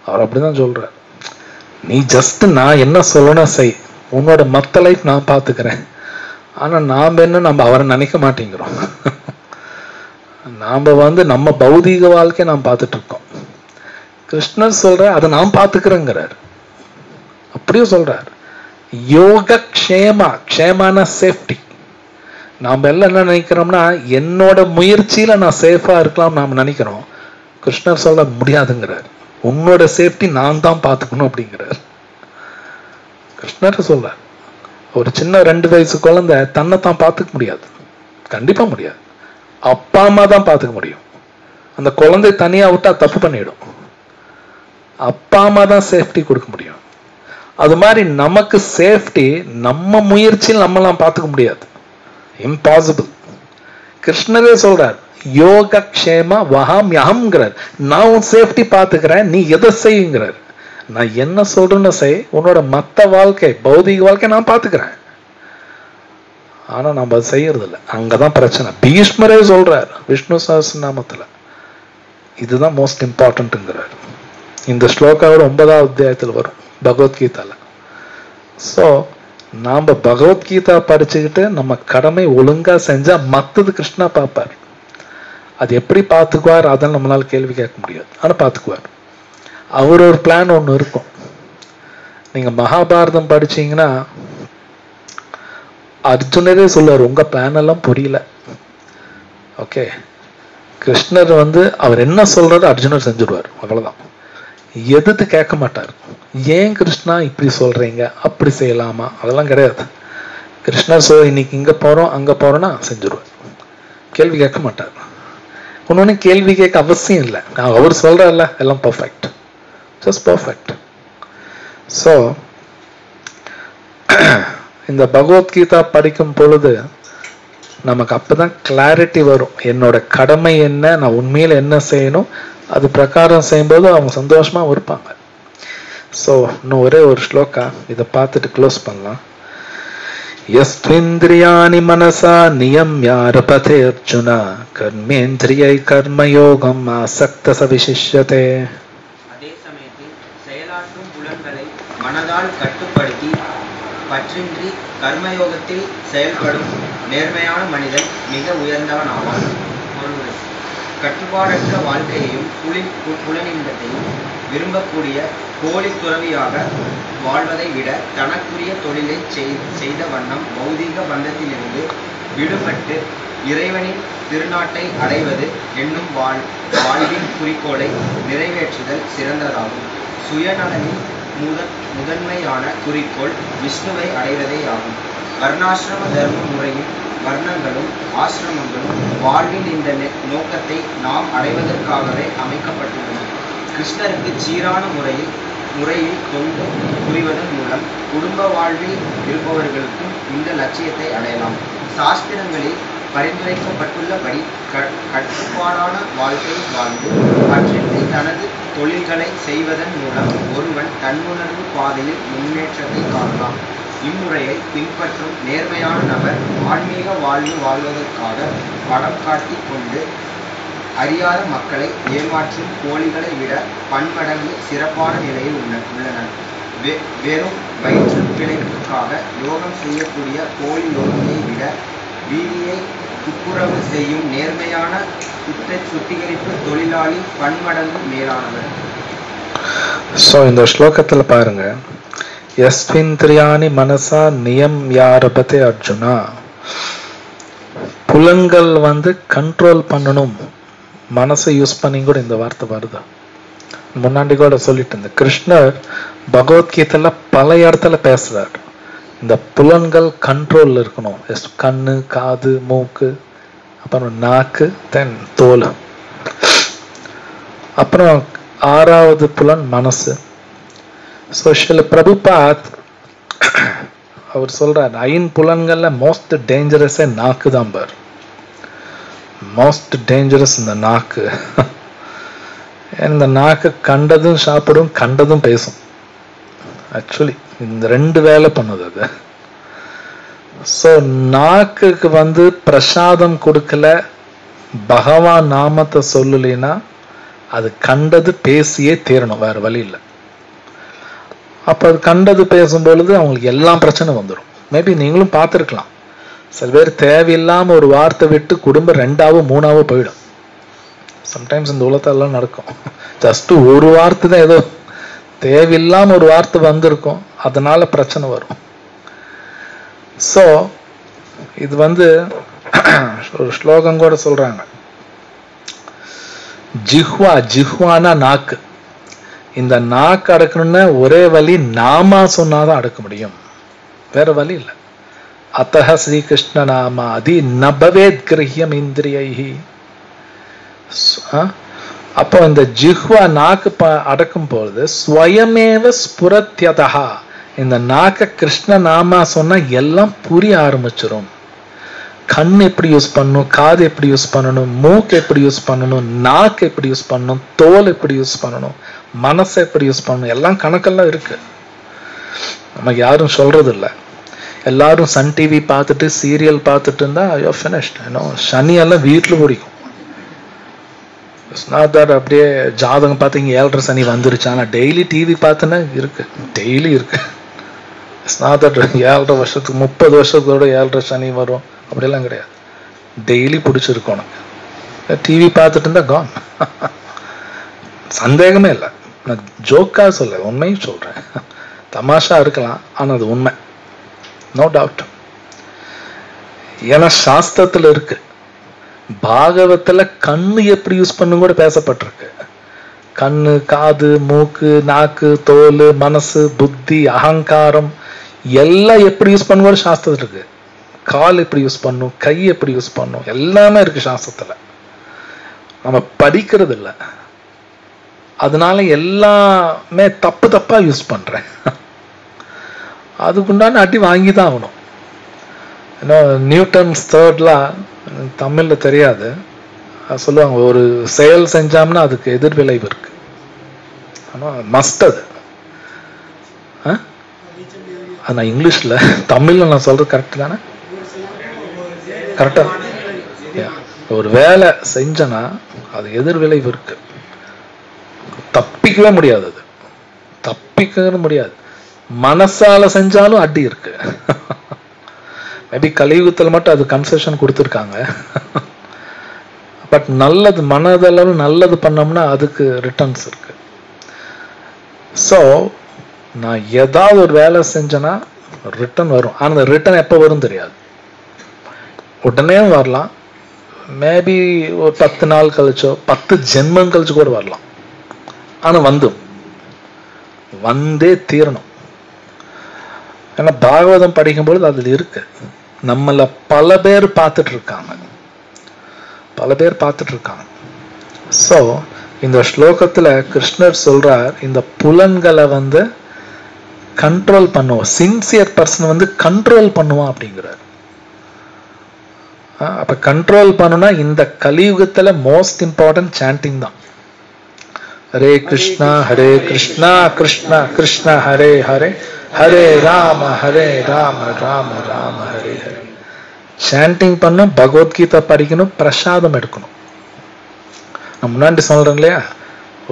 அவர் அப்படிதான் சொல்றார். நீ ஜஸ்ட் நான் என்ன சொல்லணும் செய், உன்னோட மத்த லைஃப் நான் பாத்துக்கிறேன். ஆனா நாம என்ன, நம்ம அவரை நினைக்க மாட்டேங்கிறோம். நாம நம்ம பௌதீக வாழ்க்கையை நாம் பார்த்துட்டு இருக்கோம். கிருஷ்ணர் சொல்ற அதை நாம் பார்த்துக்கிறேங்கிறார். அப்படியே சொல்றார், யோக க்ஷேமா, க்ஷேமான சேஃப்டி. நாம் எல்லாம் என்ன நினைக்கிறோம்னா, என்னோட முயற்சியில நான் சேஃபா இருக்கலாம் நாம் நினைக்கிறோம். கிருஷ்ணர் சொல்ல முடியாதுங்கிறார். உன்னோட சேஃப்டி நான் தான் பார்த்துக்கணும் அப்படிங்கிறார். கிருஷ்ணர் சொல்றார், ஒரு சின்ன 2 வயசு குழந்தை தன்னைத்தான் பார்த்துக்க முடியாது, கண்டிப்பா முடியாது. அப்பா அம்மா தான் பார்த்துக்க முடியும். அந்த குழந்தை தனியா விட்டா தப்பு பண்ணிடும். அப்பா அம்மா தான் சேஃப்டி கொடுக்க முடியும். அது மாதிரி நமக்கு சேஃப்டி நம்ம முயற்சியில் நம்மளாம் பார்த்துக்க முடியாது, இம்பாசிபிள். கிருஷ்ணரே சொல்றார், யோக க்ஷேமா வஹாம் யஹம்ங்கிறார். நான் உன் சேஃப்டி பார்த்துக்கிறேன், நீ எதை செய்யுங்கிறார். நான் என்ன சொல்றேன்னு செய், உன்னோட மத்த வாழ்க்கை பௌதிக வாழ்க்கை நான் பார்த்துக்கிறேன். ஆனா நம்ம அதை செய்யறது இல்லை, அங்கதான் பிரச்சனை. பீஷ்மரே சொல்றார் விஷ்ணு சஹஸ்ரநாமத்துல, இதுதான் மோஸ்ட் இம்பார்ட்டன்ட்ங்கிறார். இந்த ஸ்லோகாவோட 9வது அத்தியாயத்தில் வரும் பகவத்கீதால. ஸோ நாம பகவத்கீதா படிச்சுக்கிட்டு நம்ம கடமை ஒழுங்கா செஞ்சா மத்தது கிருஷ்ணா பார்ப்பார். அது எப்படி பார்த்துக்குவார் அதெல்லாம் நம்மளால கேள்வி கேட்க முடியாது, ஆனா பார்த்துக்குவார். அவர் ஒரு பிளான் ஒன்று இருக்கும். நீங்க மகாபாரதம் படிச்சீங்கன்னா அர்ஜுனரே சொல்லுவார், உங்க பிளான் எல்லாம் புரியல. ஓகே, கிருஷ்ணர் அவர் என்ன சொல்றாரு அர்ஜுனர் செஞ்சுடுவார், அவ்வளவுதான். எதிர்த்து கேட்க மாட்டார். ஏன் கிருஷ்ணா இப்படி சொல்றீங்க, அப்படி செய்யலாமா, அதெல்லாம் கிடையாது. கிருஷ்ணர் இன்னைக்கு இங்க போறோம் அங்க போறோம்னா செஞ்சுடுவார், கேள்வி கேட்க மாட்டார். ஒன்னொன்னு கேள்வி கேட்க அவசியம் இல்லை, அவர் சொல்றாருல எல்லாம் பர்ஃபெக்ட், ஜஸ்ட் பர்ஃபெக்ட். ஸோ இந்த பகவத்கீதா படிக்கும் பொழுது நமக்கு அப்பதான் கிளாரிட்டி வரும், என்னோட கடமை என்ன, நான் உண்மையில என்ன செய்யணும், அது பிரகாரம் செய்யும்போது அவங்க சந்தோஷமா இருப்பாங்க. ஸோ இன்னும் ஒரே ஒரு ஸ்லோகா, இதை பார்த்துட்டு க்ளோஸ் பண்ணலாம். யஸ்த்விந்திரியாணி மனசா நியம்யாரபதே அர்ஜுன கர்மேந்திரியை கர்மயோகம் ஆசக்த சவிசிஷ்யதே. அதே சமயத்தில் செயலாற்றும் புலன்களை மனதால் கட்டுப்படுத்தி பற்றின்றி கர்மயோகத்தில் செயல்படும் நேர்மையான மனிதன் மிக உயர்ந்தவன் ஆவான். ஒருவர் கட்டுப்பாடற்ற வாழ்க்கையையும் புலனின்பத்தையும் விரும்பக்கூடிய போலி துறவியாக வாழ்வதை விட தனக்குரிய தொழிலை செய்த வண்ணம் பௌதீக பந்தத்திலிருந்து விடுபட்டு இறைவனின் திருநாட்டை அடைவது என்னும் வாழ்வின் குறிக்கோளை நிறைவேற்றுதல் சிறந்ததாகும். சுயநலனில் முதன்மையான குறிக்கோள் விஷ்ணுவை அடைவதே ஆகும். வர்ணாசிரம தர்ம முறையும் வர்ணங்களும் ஆசிரமங்களும் வாழ்வின் இந்த நோக்கத்தை நாம் அடைவதற்காகவே அமைக்கப்பட்டுள்ளன. கிருஷ்ணருக்கு சீரான முறையில் தொண்டு புரிவதன் மூலம் குடும்ப வாழ்வில் இருப்பவர்களுக்கும் இந்த லட்சியத்தை அடையலாம். சாஸ்திரங்களில் பரிந்துரைக்கப்பட்டுள்ளபடி கட்டுப்பாடான வாழ்க்கை வாழ்ந்து பற்றின்றி தனது தொழில்களை செய்வதன் மூலம் ஒருவன் தன்னுணர்வு பாதையில் முன்னேற்றத்தை காணலாம். இம்முறையை பின்பற்றும் நேர்மையான நபர் ஆன்மீக வாழ்வதற்காக படம் காட்டி கொண்டு அறியாத மக்களை ஏமாற்றும் போலிகளை விட பன்மடங்கு சிறப்பான நிலையில் உள்ளனர். வெறும் வயிற்று பிழைப்புக்காக யோகம் செய்யக்கூடிய போலி யோகியை விட வீதியை துப்புரவு செய்யும் நேர்மையான சுத்திகரிப்பு தொழிலாளி பன்மடங்கு மேலானவர். இந்த ஸ்லோகத்துல பாருங்க, யஸ்விந்திரியாணி மனசா நியம் யாரபதே அர்ஜுனா, புலன்கள் கண்ட்ரோல் பண்ணணும், மனசை யூஸ் பண்ணி கூட இந்த வார்த்தை வருது. முன்னாடி கூட சொல்லிட்டு இருந்த கிருஷ்ணர் பகவத்கீதையில பல இடத்துல பேசுறார், இந்த புலன்கள் கண்ட்ரோல் இருக்கணும். கண்ணு, காது, மூக்கு, அப்புறம் நாக்கு, தென் தோல், அப்புறம் 6வது புலன் மனசு. சில பிரபுபாத் அவர் சொல்றார், 5 புலன்கள்ல மோஸ்ட் டேஞ்சரஸே நாக்கு தான் பார். மோஸ்ட் டேஞ்சரஸ் இந்த நாக்கு. இந்த நாக்கு கண்டதும் சாப்பிடும், கண்டதும் பேசும். ஆக்சுவலி இந்த 2 வேலை பண்ணுது அது. நாக்குக்கு பிரசாதம் கொடுக்கல, பகவான் நாமத்தை சொல்லலைன்னா அது கண்டது பேசியே தீரணும், வேற வழி இல்லை. அப்ப அது கண்டது பேசும் பொழுது அவங்களுக்கு எல்லாம் பிரச்சனை வந்துடும். மேபி நீங்களும் பார்த்துருக்கலாம், சில பேர் தேவையில்லாம ஒரு வார்த்தை விட்டு குடும்பம் 2ஆவோ 3ஆவோ போயிடும். சம்டைம்ஸ் இந்த உலகத்தெல்லாம் நடக்கும். ஜஸ்ட் ஒரு வார்த்தை தான், ஏதோ தேவையில்லாம ஒரு வார்த்தை வந்திருக்கும், அதனால பிரச்சனை வரும். இது ஒரு ஸ்லோகம் கூட சொல்றாங்க, ஜிஹ்வானா நாக்கு. இந்த நாக்கு அடக்கணும்னா ஒரே வழி நாமா சொன்னாதான் அடக்க முடியும், வேற வழி இல்லை. அத்தஹ ஸ்ரீகிருஷ்ண நாமா அதி நபவேத் கிரஹ்யம் இந்திரியைஹி. அப்போ இந்த ஜிஹ்வா நாக்கு அடக்கும் பொழுது ஸ்வயமேவ ஸ்புரத்யதா, இந்த நாக்க கிருஷ்ண நாமா சொன்னா எல்லாம் புரிய ஆரம்பிச்சிடும். கண் எப்படி யூஸ் பண்ணணும், காது எப்படி யூஸ் பண்ணணும், மூக்கு எப்படி யூஸ் பண்ணணும், நாக்கு எப்படி யூஸ் பண்ணணும், தோல் எப்படி யூஸ் பண்ணணும், மனசை எப்படி யூஸ் பண்ணணும், எல்லாம் கணக்கெல்லாம் இருக்கு. நமக்கு யாரும் சொல்றது இல்லை. எல்லாரும் சன் டிவி பார்த்துட்டு சீரியல் பார்த்துட்டு இருந்தா ஐயோ ஃபினிஷ்ட். சனி எல்லாம் வீட்டுல பிடிக்கும். அப்படியே ஜாதகம் பார்த்து இங்க 7.5 சனி வந்துருச்சு. ஆனா டெய்லி டிவி பார்த்துன்னா இருக்கு, டெய்லி இருக்கு. 7.5 வருஷத்துக்கு 30 வருஷத்தோட 7.5 சனி வரும் அப்படியெல்லாம் கிடையாது. டெய்லி பிடிச்சிருக்கணும். டிவி பார்த்துட்டு இருந்தா கான். சந்தேகமே இல்லை. நான் ஜோக்கா சொல்ல, உண்மையும் சொல்றேன். தமாஷா இருக்கலாம், ஆனா அது உண்மை, நோ டவுட். ஏன்னா சாஸ்திரத்துல இருக்கு, பாகவத்துல கண்ணு எப்படி யூஸ் பண்ணு கூட பேசப்பட்டிருக்கு. கண்ணு, காது, மூக்கு, நாக்கு, தோல், மனசு, புத்தி, அகங்காரம் எல்லாம் எப்படி யூஸ் பண்ணு கூட சாஸ்திரத்துல இருக்கு. கால் எப்படி யூஸ் பண்ணும், கை எப்படி யூஸ் பண்ணும், எல்லாமே இருக்கு சாஸ்திரத்துல. நம்ம படிக்கிறது இல்லை, அதனால எல்லாமே தப்பா யூஸ் பண்றேன். அதுக்குண்டான அடி வாங்கி தான் ஆகணும். நியூட்டன்ஸ் தேர்ட்லாம் தமிழ்ல தெரியாது, சொல்லுவாங்க, ஒரு செயல் செஞ்சோம்னா அதுக்கு எதிர்விளைவு இருக்கு. ஆனா மஸ்ட் அது. நான் இங்கிலீஷ்ல, தமிழ்ல நான் சொல்றது கரெக்ட் தானே? கரெக்டா? ஒரு வேலை செஞ்சனா அது எதிர்விளைவு இருக்கு, தப்பிக்கவே முடியாது. அது தப்பிக்க முடியாது. மனசால செஞ்சாலும் அடி இருக்கு. மேபி கலியுகத்தில் மட்டும் அது கன்செஷன் கொடுத்துருக்காங்க. பட் நல்லது, மனதளவு நல்லது பண்ணோம்னா அதுக்கு ரிட்டர்ன்ஸ் இருக்கு. ஸோ நான் ஏதாவது ஒரு வேலை செஞ்சேன்னா ரிட்டர்ன் வரும். ஆனால் அந்த ரிட்டர்ன் எப்போ வரும் தெரியாது. உடனே வரலாம், மேபி ஒரு 10 நாள் கழிச்சோ 10 ஜென்மம் கழிச்சு கூட வரலாம். ஆனால் வந்தே தீரணும். ஏன்னா பாகவதம் படிக்கும்பொழுது அதுல இருக்கு. நம்மள பல பேர் பார்த்துட்டு இருக்காங்க. ஸோ இந்த ஸ்லோகத்துல கிருஷ்ணர் சொல்றார், இந்த புலன்களை கண்ட்ரோல் பண்ணுவோம். சின்சியர் பர்சன் கண்ட்ரோல் பண்ணுவான் அப்படிங்கிறார். அப்ப கண்ட்ரோல் பண்ணுனா இந்த கலியுகத்துல மோஸ்ட் இம்பார்ட்டன்ட் சாண்டிங் தான். ஹரே கிருஷ்ணா கிருஷ்ணா கிருஷ்ணா ஹரே ஹரே, ஹரே ராம ராம ராம ஹரே ஹரே. சாண்டிங் பண்ணும், பகவத்கீதை படிக்கணும், பிரசாதம் எடுக்கணும். நான் முன்னாடி சொல்றேன் இல்லையா,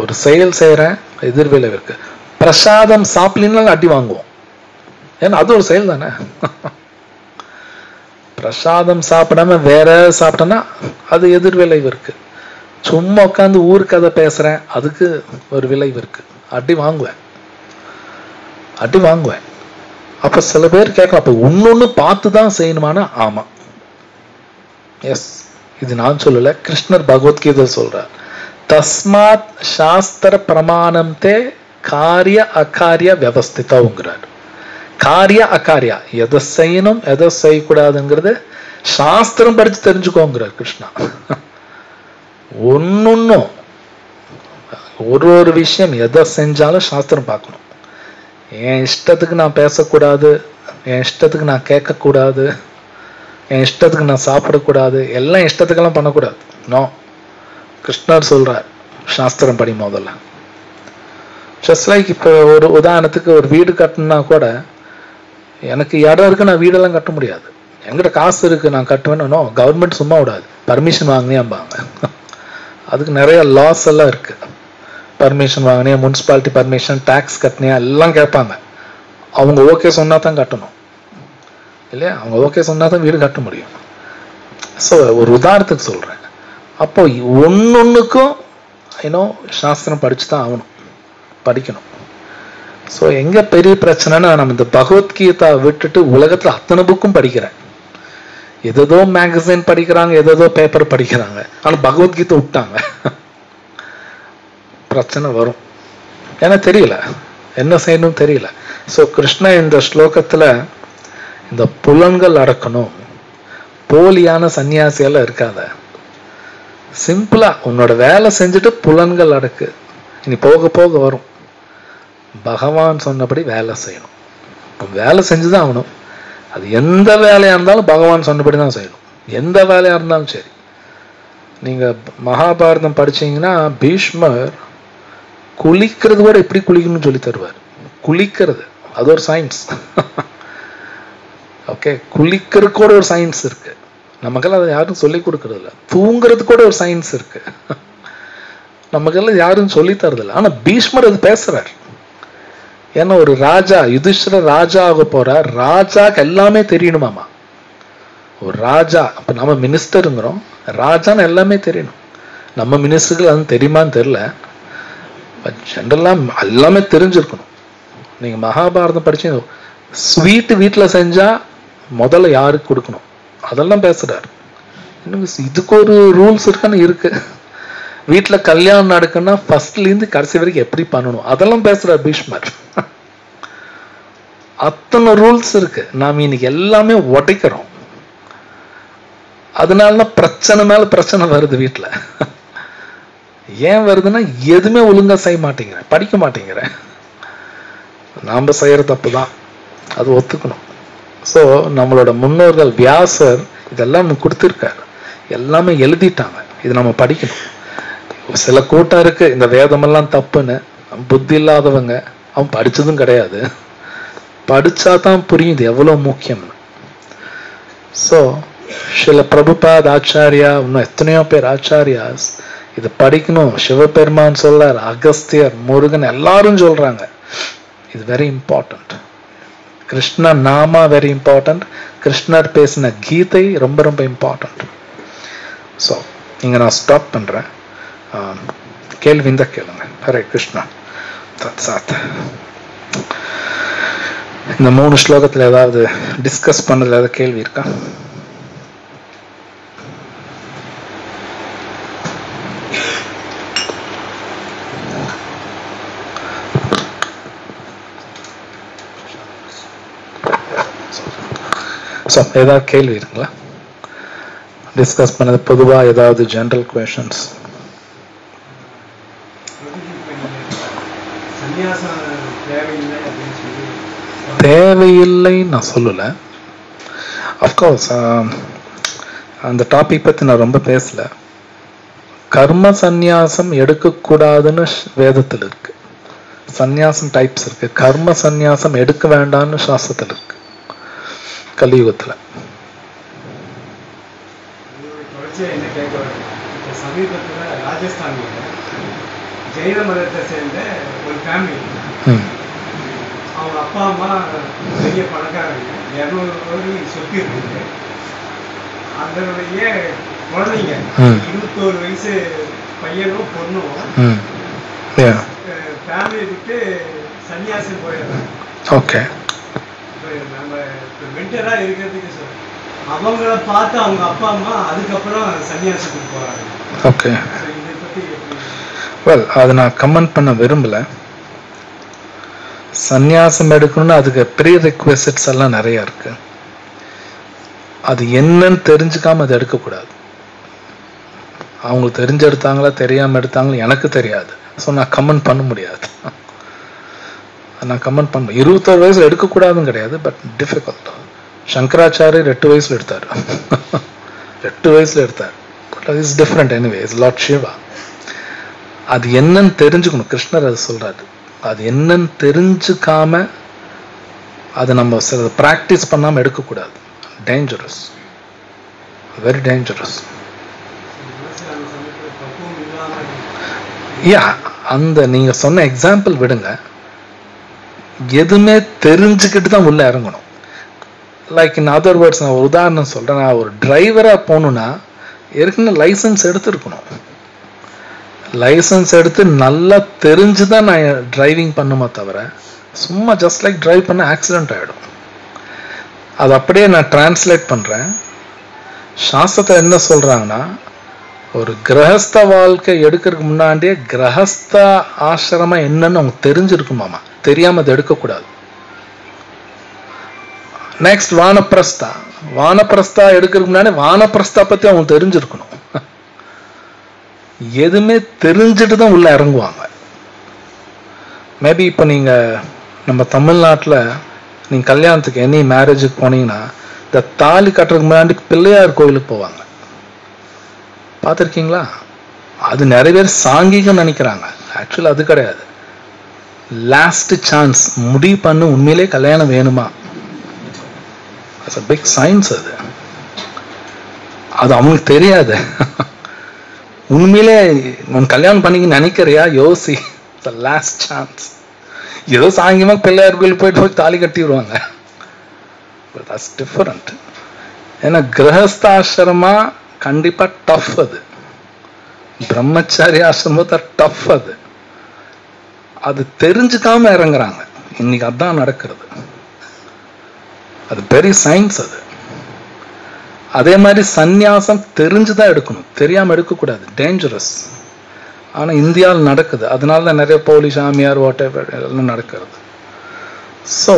ஒரு செயல் செய்யறேன், எதிர்விளைவு இருக்கு. பிரசாதம் சாப்பிடலாம் அடி வாங்குவோம். ஏன்னா அது ஒரு செயல் தானே. பிரசாதம் சாப்பிடாம வேற சாப்பிட்டோன்னா அது எதிர்விளைவு இருக்கு. சும்மா உட்காந்து ஊர் கதை பேசுறேன், அதுக்கு ஒரு விளைவு இருக்கு. அடி வாங்குவேன். அப்ப சில பேர் கேட்கலாம், அப்ப ஒன்னொன்னு பார்த்துதான் செய்யணுமானா? ஆமா, எஸ். இது நான் சொல்லல, கிருஷ்ணர் பகவத்கீதை சொல்றார். தஸ்மாத் சாஸ்திர பிரமாணம் தே காரிய அகாரிய வியவஸ்திதங்கிறார். காரிய அகாரியா, எதை செய்யணும் எதை செய்யக்கூடாதுங்கிறது சாஸ்திரம் படிச்சு தெரிஞ்சுக்கோங்கிறார் கிருஷ்ணா. ஒன்னொன்னும் ஒரு விஷயம் எதை செஞ்சாலும் சாஸ்திரம் பார்க்கணும். என் இஷ்டத்துக்கு நான் பேசக்கூடாது, என் இஷ்டத்துக்கு நான் கேட்கக்கூடாது, என் இஷ்டத்துக்கு நான் சாப்பிடக்கூடாது, எல்லாம் இஷ்டத்துக்கெல்லாம் பண்ணக்கூடாது. நோ, கிருஷ்ணர் சொல்றார் சாஸ்திரம் படி முதல்ல. ஜஸ்ட் லைக் இப்போ ஒரு உதாரணத்துக்கு ஒரு வீடு கட்டணும்னா கூட, எனக்கு இடம் இருக்கு, நான் வீடெல்லாம் கட்ட முடியாது. என்கிட்ட காசு இருக்கு, நான் கட்டுவேன்னு கவர்மெண்ட் சும்மா விடாது, பர்மிஷன் வாங்கினியாம்பாங்க. அதுக்கு நிறைய லாஸ் எல்லாம் இருக்கு. பர்மிஷன் வாங்கினியா, முனிசிபாலிட்டி பர்மிஷன், டாக்ஸ் கட்டினியா எல்லாம் கேட்பாங்க. அவங்க ஓகே சொன்னா தான் கட்டணும் இல்லையா? அவங்க ஓகே சொன்னா தான் வீடு கட்ட முடியும். ஸோ ஒரு உதாரணத்துக்கு சொல்றேன். அப்போ ஒன்னொன்னுக்கும் சாஸ்திரம் படிச்சு தான் ஆகணும், படிக்கணும். ஸோ எங்க பெரிய பிரச்சனைனா, நம்ம இந்த பகவத்கீதா விட்டுட்டு உலகத்துல அத்தனை புக்கும் படிக்கிறேன். எதோ மேகசின் படிக்கிறாங்க, எதோ பேப்பர் படிக்கிறாங்க, ஆனா பகவத்கீதை விட்டாங்க. பிரச்சனை வரும். ஏன்னா தெரியல என்ன செய்யணும், தெரியல. ஸோ கிருஷ்ண இந்த ஸ்லோகத்துல இந்த புலன்கள் அடக்கணும், போலியான சன்னியாசியெல்லாம் இருக்காத, சிம்பிளா உன்னோட வேலை செஞ்சுட்டு புலன்கள் அடக்கு. இனி போக போக வரும். பகவான் சொன்னபடி வேலை செய்யணும். வேலை செஞ்சுதான் ஆகணும். அது எந்த வேலையா இருந்தாலும் பகவான் சொன்னபடி தான் செய்யணும். எந்த வேலையா இருந்தாலும் சரி. நீங்க மகாபாரதம் படிச்சீங்கன்னா பீஷ்மர் குளிக்கிறது கூட எப்படி குளிக்கணும்னு சொல்லி தருவார். குளிக்கிறது அது ஒரு சயின்ஸ். ஓகே, குளிக்கிறது கூட ஒரு சயின்ஸ் இருக்கு. நமக்கெல்லாம் அதை யாரும் சொல்லி கொடுக்கறது இல்லை. தூங்குறது கூட ஒரு சயின்ஸ் இருக்கு. நமக்கெல்லாம் யாரும் சொல்லி தரது இல்லை. ஆனா பீஷ்மர் அது பேசுறார். ஏன்னா ஒரு ராஜா, யுதிஷ்டிரர் ராஜா ஆக போறார். ராஜாக்கு எல்லாமே தெரியணுமாமா. ஒரு ராஜா, அப்ப நம்ம மினிஸ்டருங்கிறோம், ராஜான்னு எல்லாமே தெரியணும். நம்ம மினிஸ்டருக்கு அது தெரியுமான்னு தெரியல, ஜென்ரலா எல்லாமே தெரிஞ்சிருக்கணும். நீங்க மகாபாரதம் படிச்சு ஸ்வீட் வீட்டுல செஞ்சா முதல்ல யாருக்கு கொடுக்கணும் அதெல்லாம் பேசுறாரு. இதுக்கு ஒரு ரூல்ஸ் இருக்கான்னு இருக்கு. வீட்டுல கல்யாணம் நடக்குன்னா ஃபர்ஸ்ட்ல இருந்து கடைசி வரைக்கும் எப்படி பண்ணணும் அதெல்லாம் பேசுறாரு பீஷ்மர். அத்தனை ரூல்ஸ் இருக்கு. நாம இன்னைக்கு எல்லாமே உடைக்கிறோம். அதனாலதான் பிரச்சனை மேல பிரச்சனை வருது வீட்டுல. ஏன் வருதுன்னா எதுவுமே ஒழுங்கா செய்ய மாட்டேங்கிறேன், படிக்க மாட்டேங்கிறேன். நாம செய்யற தப்பு தான், அது ஒத்துக்கணும். ஸோ நம்மளோட முன்னோர்கள் வியாசர் இதெல்லாம் கொடுத்துருக்காரு, எல்லாமே எழுதிட்டாங்க. இது நம்ம படிக்கணும். சில கூட்டம் இருக்கு இந்த வேதமெல்லாம் தப்புன்னு, புத்தி இல்லாதவங்க, அவன் படிச்சதும் கிடையாது. படிச்சாதான் புரியுது எவ்வளவு முக்கியம்னு. ஸோ சில பிரபுபாத் ஆச்சாரியா, இன்னும் எத்தனையோ பேர் ஆச்சாரியாஸ் இதை படிக்கணும். சிவபெருமான் சொல்றார், அகஸ்தியர், முருகன் எல்லாரும் சொல்றாங்க. இது வெரி இம்பார்ட்டன்ட். கிருஷ்ண நாமா வெரி இம்பார்ட்டன்ட். கிருஷ்ணர் பேசின கீதை ரொம்ப ரொம்ப இம்பார்ட்டன்ட். ஸோ இங்க நான் ஸ்டாப் பண்றேன். கேள்வி இந்த கேளுங்க. ஹரே கிருஷ்ணா. தத்சாத். இந்த 3 ஸ்லோகத்துல ஏதாவது டிஸ்கஸ் பண்ணதுல ஏதாவது கேள்வி இருக்கா? ஸோ ஏதாவது கேள்வி இருக்குங்களா? டிஸ்கஸ் பண்ணது பொதுவாக ஏதாவது ஜென்ரல் கொஷன்ஸ்? தேவையில்லை நான் சொல்லலை. அஃப்கோர்ஸ் அந்த டாபிக் பற்றி நான் ரொம்ப பேசல. கர்ம சந்நியாசம் எடுக்கக்கூடாதுன்னு வேதத்தில் இருக்கு. சந்நியாசம் டைப்ஸ் இருக்கு. கர்ம சந்நியாசம் எடுக்க வேண்டாம்னு சாஸ்திரத்தில் இருக்கு கலியுகத்தில். சமீபத்தில் ராஜஸ்தான்ல ஜெயின மதத்தை சேர்ந்த ஒரு ஃபேமிலி, அவங்க அப்பா அம்மா பெரிய பணக்காரங்க, 200 கோடி சொத்து இருக்குது. அதனுடைய குழந்தைங்க 21 வயசு பையனும் பொண்ணும் ஃபேமிலியை விட்டு சன்னியாசம் போயிடுறாங்க. ஓகே, நம்ம மென்டரா இருக்கிறதுக்கு சொல்ல அவங்கள பார்த்து அவங்க அப்பா அம்மா அதுக்கப்புறம் சன்னியாசத்துக்கு போறாங்க. ஓகே, இதை பத்தி வெல் அதை நான் கமெண்ட் பண்ண விரும்பல. சந்நியாசம் எடுக்கணும்னு அதுக்கு ப்ரீ ரெக்வெசிட்ஸ் எல்லாம் நிறைய இருக்கு. அது என்னன்னு தெரிஞ்சுக்காம அதை எடுக்கக்கூடாது. அவங்களுக்கு தெரிஞ்சு எடுத்தாங்களா தெரியாம எடுத்தாங்களா எனக்கு தெரியாது. ஸோ நான் கமெண்ட் பண்ண முடியாது. நான் கமெண்ட் பண்ண 21 வயசுல எடுக்கக்கூடாதுன்னு கிடையாது, பட் டிஃபிகல்ட். சங்கராச்சாரியர் 8 வயசுல எடுத்தார். 8 வயசுல எடுத்தார். Is different anyways. Lord Shiva அது என்னன்னு தெரிஞ்சுக்கணும். கிருஷ்ணர் அது சொல்றாரு. அது என்னன்னு தெரிஞ்சுக்காம அதை நம்ம சில ப்ராக்டிஸ் பண்ணாம எடுக்கக்கூடாது. Dangerous, very dangerous. யா, அந்த நீங்க சொன்ன எக்ஸாம்பிள் விடுங்க. எதுவுமே தெரிஞ்சுக்கிட்டு தான் உள்ள இறங்கணும். லைக் இன் அதர் வேர்ட்ஸ், நான் ஒரு உதாரணம் சொல்றேன். நான் ஒரு டிரைவரா போகணும்னா ஏற்கனவே லைசன்ஸ் எடுத்துருக்கணும். லைசன்ஸ் எடுத்து நல்லா தெரிஞ்சுதான் நான் டிரைவிங் பண்ணுமா தவிர சும்மா ஜஸ்ட் லைக் டிரைவ் பண்ண ஆக்சிடென்ட் ஆகிடும். அது அப்படியே நான் டிரான்ஸ்லேட் பண்றேன். சாஸ்திரத்தில் என்ன சொல்றாங்கன்னா, ஒரு கிரகஸ்த வாழ்க்கை எடுக்கிறதுக்கு முன்னாடியே கிரகஸ்த ஆசிரமம் என்னன்னு அவங்க தெரிஞ்சிருக்குமாமா. தெரியாம அதை எடுக்கக்கூடாது. நெக்ஸ்ட் வானப்பிரஸ்தா. வானப்பிரஸ்தா எடுக்கிறதுக்கு முன்னாடி வானப்பிரஸ்தா பத்தி அவங்க தெரிஞ்சிருக்கணும். எதுவுமே தெரிஞ்சுட்டு தான் உள்ள இறங்குவாங்க. மேபி இப்போ நீங்க நம்ம தமிழ்நாட்டில் நீங்க கல்யாணத்துக்கு எனி மேரேஜுக்கு போனீங்கன்னா இந்த தாலி கட்டுறதுக்கு முன்னாடி பிள்ளையார் கோயிலுக்கு போவாங்க. பார்த்துருக்கீங்களா? அது நிறைய பேர் சாங்கிகம் நினைக்கிறாங்க. ஆக்சுவலி அது கிடையாது. லாஸ்ட் சான்ஸ் முடிவு பண்ணு, உண்மையிலே கல்யாணம் வேணுமா. பிக் சயின்ஸ் அது. அது அவங்களுக்கு தெரியாது. உண்மையிலே கல்யாணம் பண்ணிக்க நினைக்கிறியா, யோசி. Last chance. ஏதோ சாயங்கமா பிள்ளையார் கோயில் போயிட்டு தாலி கட்டி விடுவாங்க. But that's different. ஏன்னா கிரகஸ்தாசிரமா கண்டிப்பா டஃப். அது பிரம்மச்சாரி ஆசிரமத்தை டஃப். அது தெரிஞ்சுக்காம இறங்குறாங்க. இன்னைக்கு அதான் நடக்கிறது. அது பெரிய சயின்ஸ். அது அதே மாதிரி சந்நியாசம் தெரிஞ்சுதான் எடுக்கணும், தெரியாம எடுக்கக்கூடாது. டேஞ்சரஸ். ஆனா இந்தியாவில் நடக்குது. அதனால தான் நிறைய போலி சாமியார் வாட்டெவர் எல்லாம் நடக்கிறது. ஸோ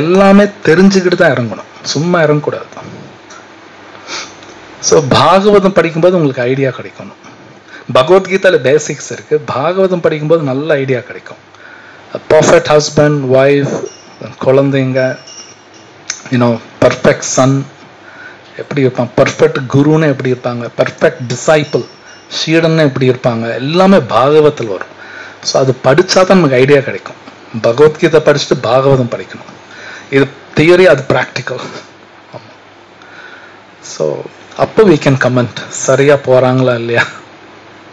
எல்லாமே தெரிஞ்சுக்கிட்டு தான் இறங்கணும், சும்மா இறங்கக்கூடாது. ஸோ பாகவதம் படிக்கும்போது உங்களுக்கு ஐடியா கிடைக்கணும். பகவத்கீதால பேசிக்ஸ் இருக்கு. பாகவதம் படிக்கும்போது நல்ல ஐடியா கிடைக்கும். பர்ஃபெக்ட் ஹஸ்பண்ட், ஒய்ஃப், குழந்தைங்க, பர்ஃபெக்ட் சன் எப்படி இருப்பாங்க, பர்ஃபெக்ட் குருன்னு எப்படி இருப்பாங்க, பர்ஃபெக்ட் டிசைபிள் சீடன்னு எப்படி இருப்பாங்க, எல்லாமே பாகவத்தில் வரும். ஸோ அது படித்தா தான் நமக்கு ஐடியா கிடைக்கும். பகவத்கீதை படிச்சுட்டு பாகவதம் படிக்கணும். இது தியரி, அது ப்ராக்டிக்கல். ஆமாம். ஸோ அப்போ we can கமெண்ட், சரியா போகிறாங்களா இல்லையா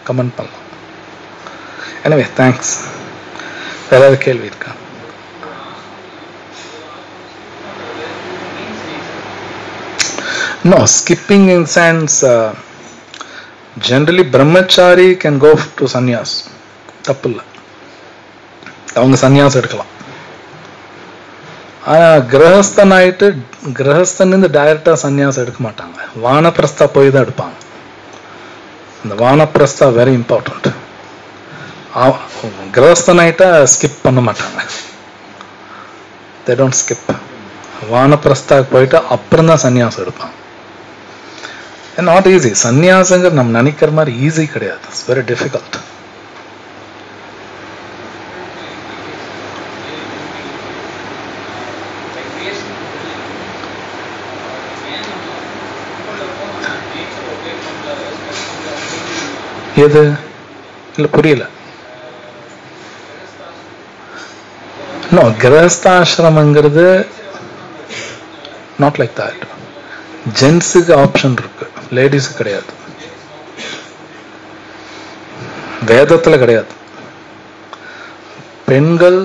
கமெண்ட் பண்ணலாம். எனவே தேங்க்ஸ். ஏதாவது கேள்வி இருக்கா? No, skipping in sense, generally brahmachari can go to sannyas. தப்பு இல்லை, அவங்க சன்னியாசம் எடுக்கலாம். ஆனால் கிரகஸ்தன் ஆயிட்டு கிரகஸ்தன் டைரக்டா சன்னியாசம் எடுக்க மாட்டாங்க. வானப்பிரஸ்தா போய் தான் எடுப்பாங்க. அந்த வானப்பிரஸ்தா வெரி இம்பார்ட்டன்ட். கிரகஸ்தன் ஆயிட்டா ஸ்கிப் பண்ண மாட்டாங்க. they don't skip. வானப்பிரஸ்தாக்கு போயிட்டு அப்புறம் தான் சன்னியாசம் எடுப்பான். Not easy. சன்னியாசங்க நம்ம நினைக்கிற மாதிரி ஈஸி கிடையாது. It's very difficult. எது இல்ல புரியல. கிரகஸ்தாசிரமங்கிறது நாட் லைக் தட். ஜென்ஸுக்கு ஆப்ஷன் இருக்கு, லேடிஸுக்கு கிடையாது. வேதத்துல கிடையாது. பெண்கள்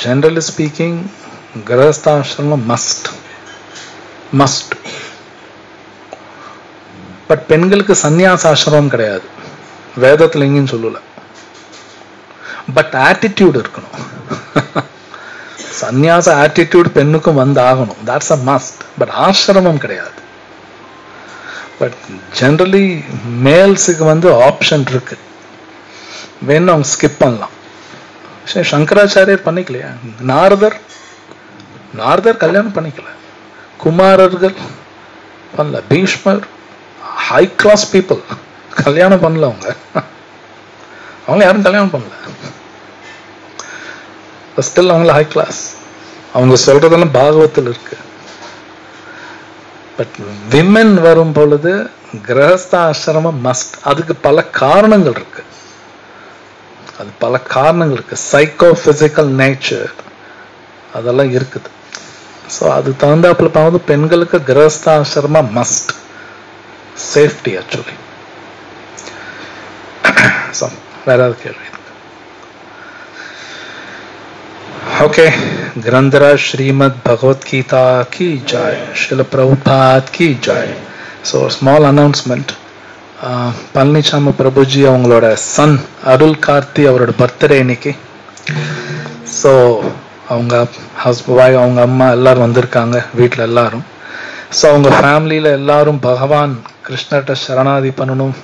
ஜெனரலி ஸ்பீக்கிங் கிரகஸ்தாசிரமம் மஸ்ட். பட் பெண்களுக்கு சந்நியாசாசிரமம் கிடையாது, வேதத்துல எங்கேயும் சொல்லல. பட் ஆட்டிடியூட் இருக்கணும். சந்நியாச ஆட்டிடியூட் பெண்ணுக்கும் வந்து ஆகணும். That's a must. பட் ஆசிரமம் கிடையாது. பட் ஜெனரலி மேல்ஸுக்கு வந்து ஆப்ஷன் இருக்கு, வேணும் அவங்க ஸ்கிப் பண்ணலாம். சங்கராச்சாரியர் பண்ணிக்கலையா? நாரதர் கல்யாணம் பண்ணிக்கல, குமாரர்கள் பண்ணல, பீஷ்மர் ஹை கிளாஸ் பீப்புள் கல்யாணம் பண்ணல. அவங்க யாரும் கல்யாணம் பண்ணல. ஸ்டில் அவங்கள ஹை கிளாஸ். அவங்க சொல்றதெல்லாம் பாகவத்தில் இருக்கு. பட் விமென் வரும் பொழுது கிரகஸ்தாசிரமம் மஸ்ட். அதுக்கு பல காரணங்கள் இருக்கு. சைக்கோ பிசிக்கல் நேச்சர் அதெல்லாம் இருக்குது. ஸோ அதுக்கு தகுந்தாப்புல பார்த்து பெண்களுக்கு கிரகஸ்தாசிரமம் மஸ்ட். Safety actually. வேற ஏதாவது கேள்வி? ओके, ग्रंथराज श्रीमद् भगवत गीता की जय, श्रील प्रभुपाद की जय. So small announcement. Palaniswami Prabhuji அவங்களோட சன் அருள் கார்த்தி அவரோட பர்த்டே இன்னைக்கு. ஸோ அவங்க ஹஸ்பண்ட், அவங்க அம்மா எல்லாரும் வந்திருக்காங்க, வீட்டில் எல்லாரும். ஸோ அவங்க ஃபேமிலியில் எல்லாரும் பகவான் கிருஷ்ணர்கிட்ட சரணாதி பண்ணணும்,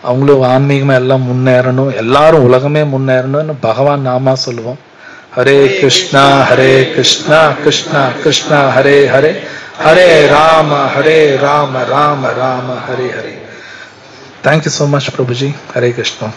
அவங்களும் ஆன்மீகமாக எல்லாம் முன்னேறணும், எல்லாரும் உலகமே முன்னேறணும்னு பகவான் நாமா சொல்லுவோம். Hare Krishna Krishna Krishna Hare Hare, Hare Ram Ram Ram Hare Hare. Thank you so much Prabhu ji. Hare Krishna.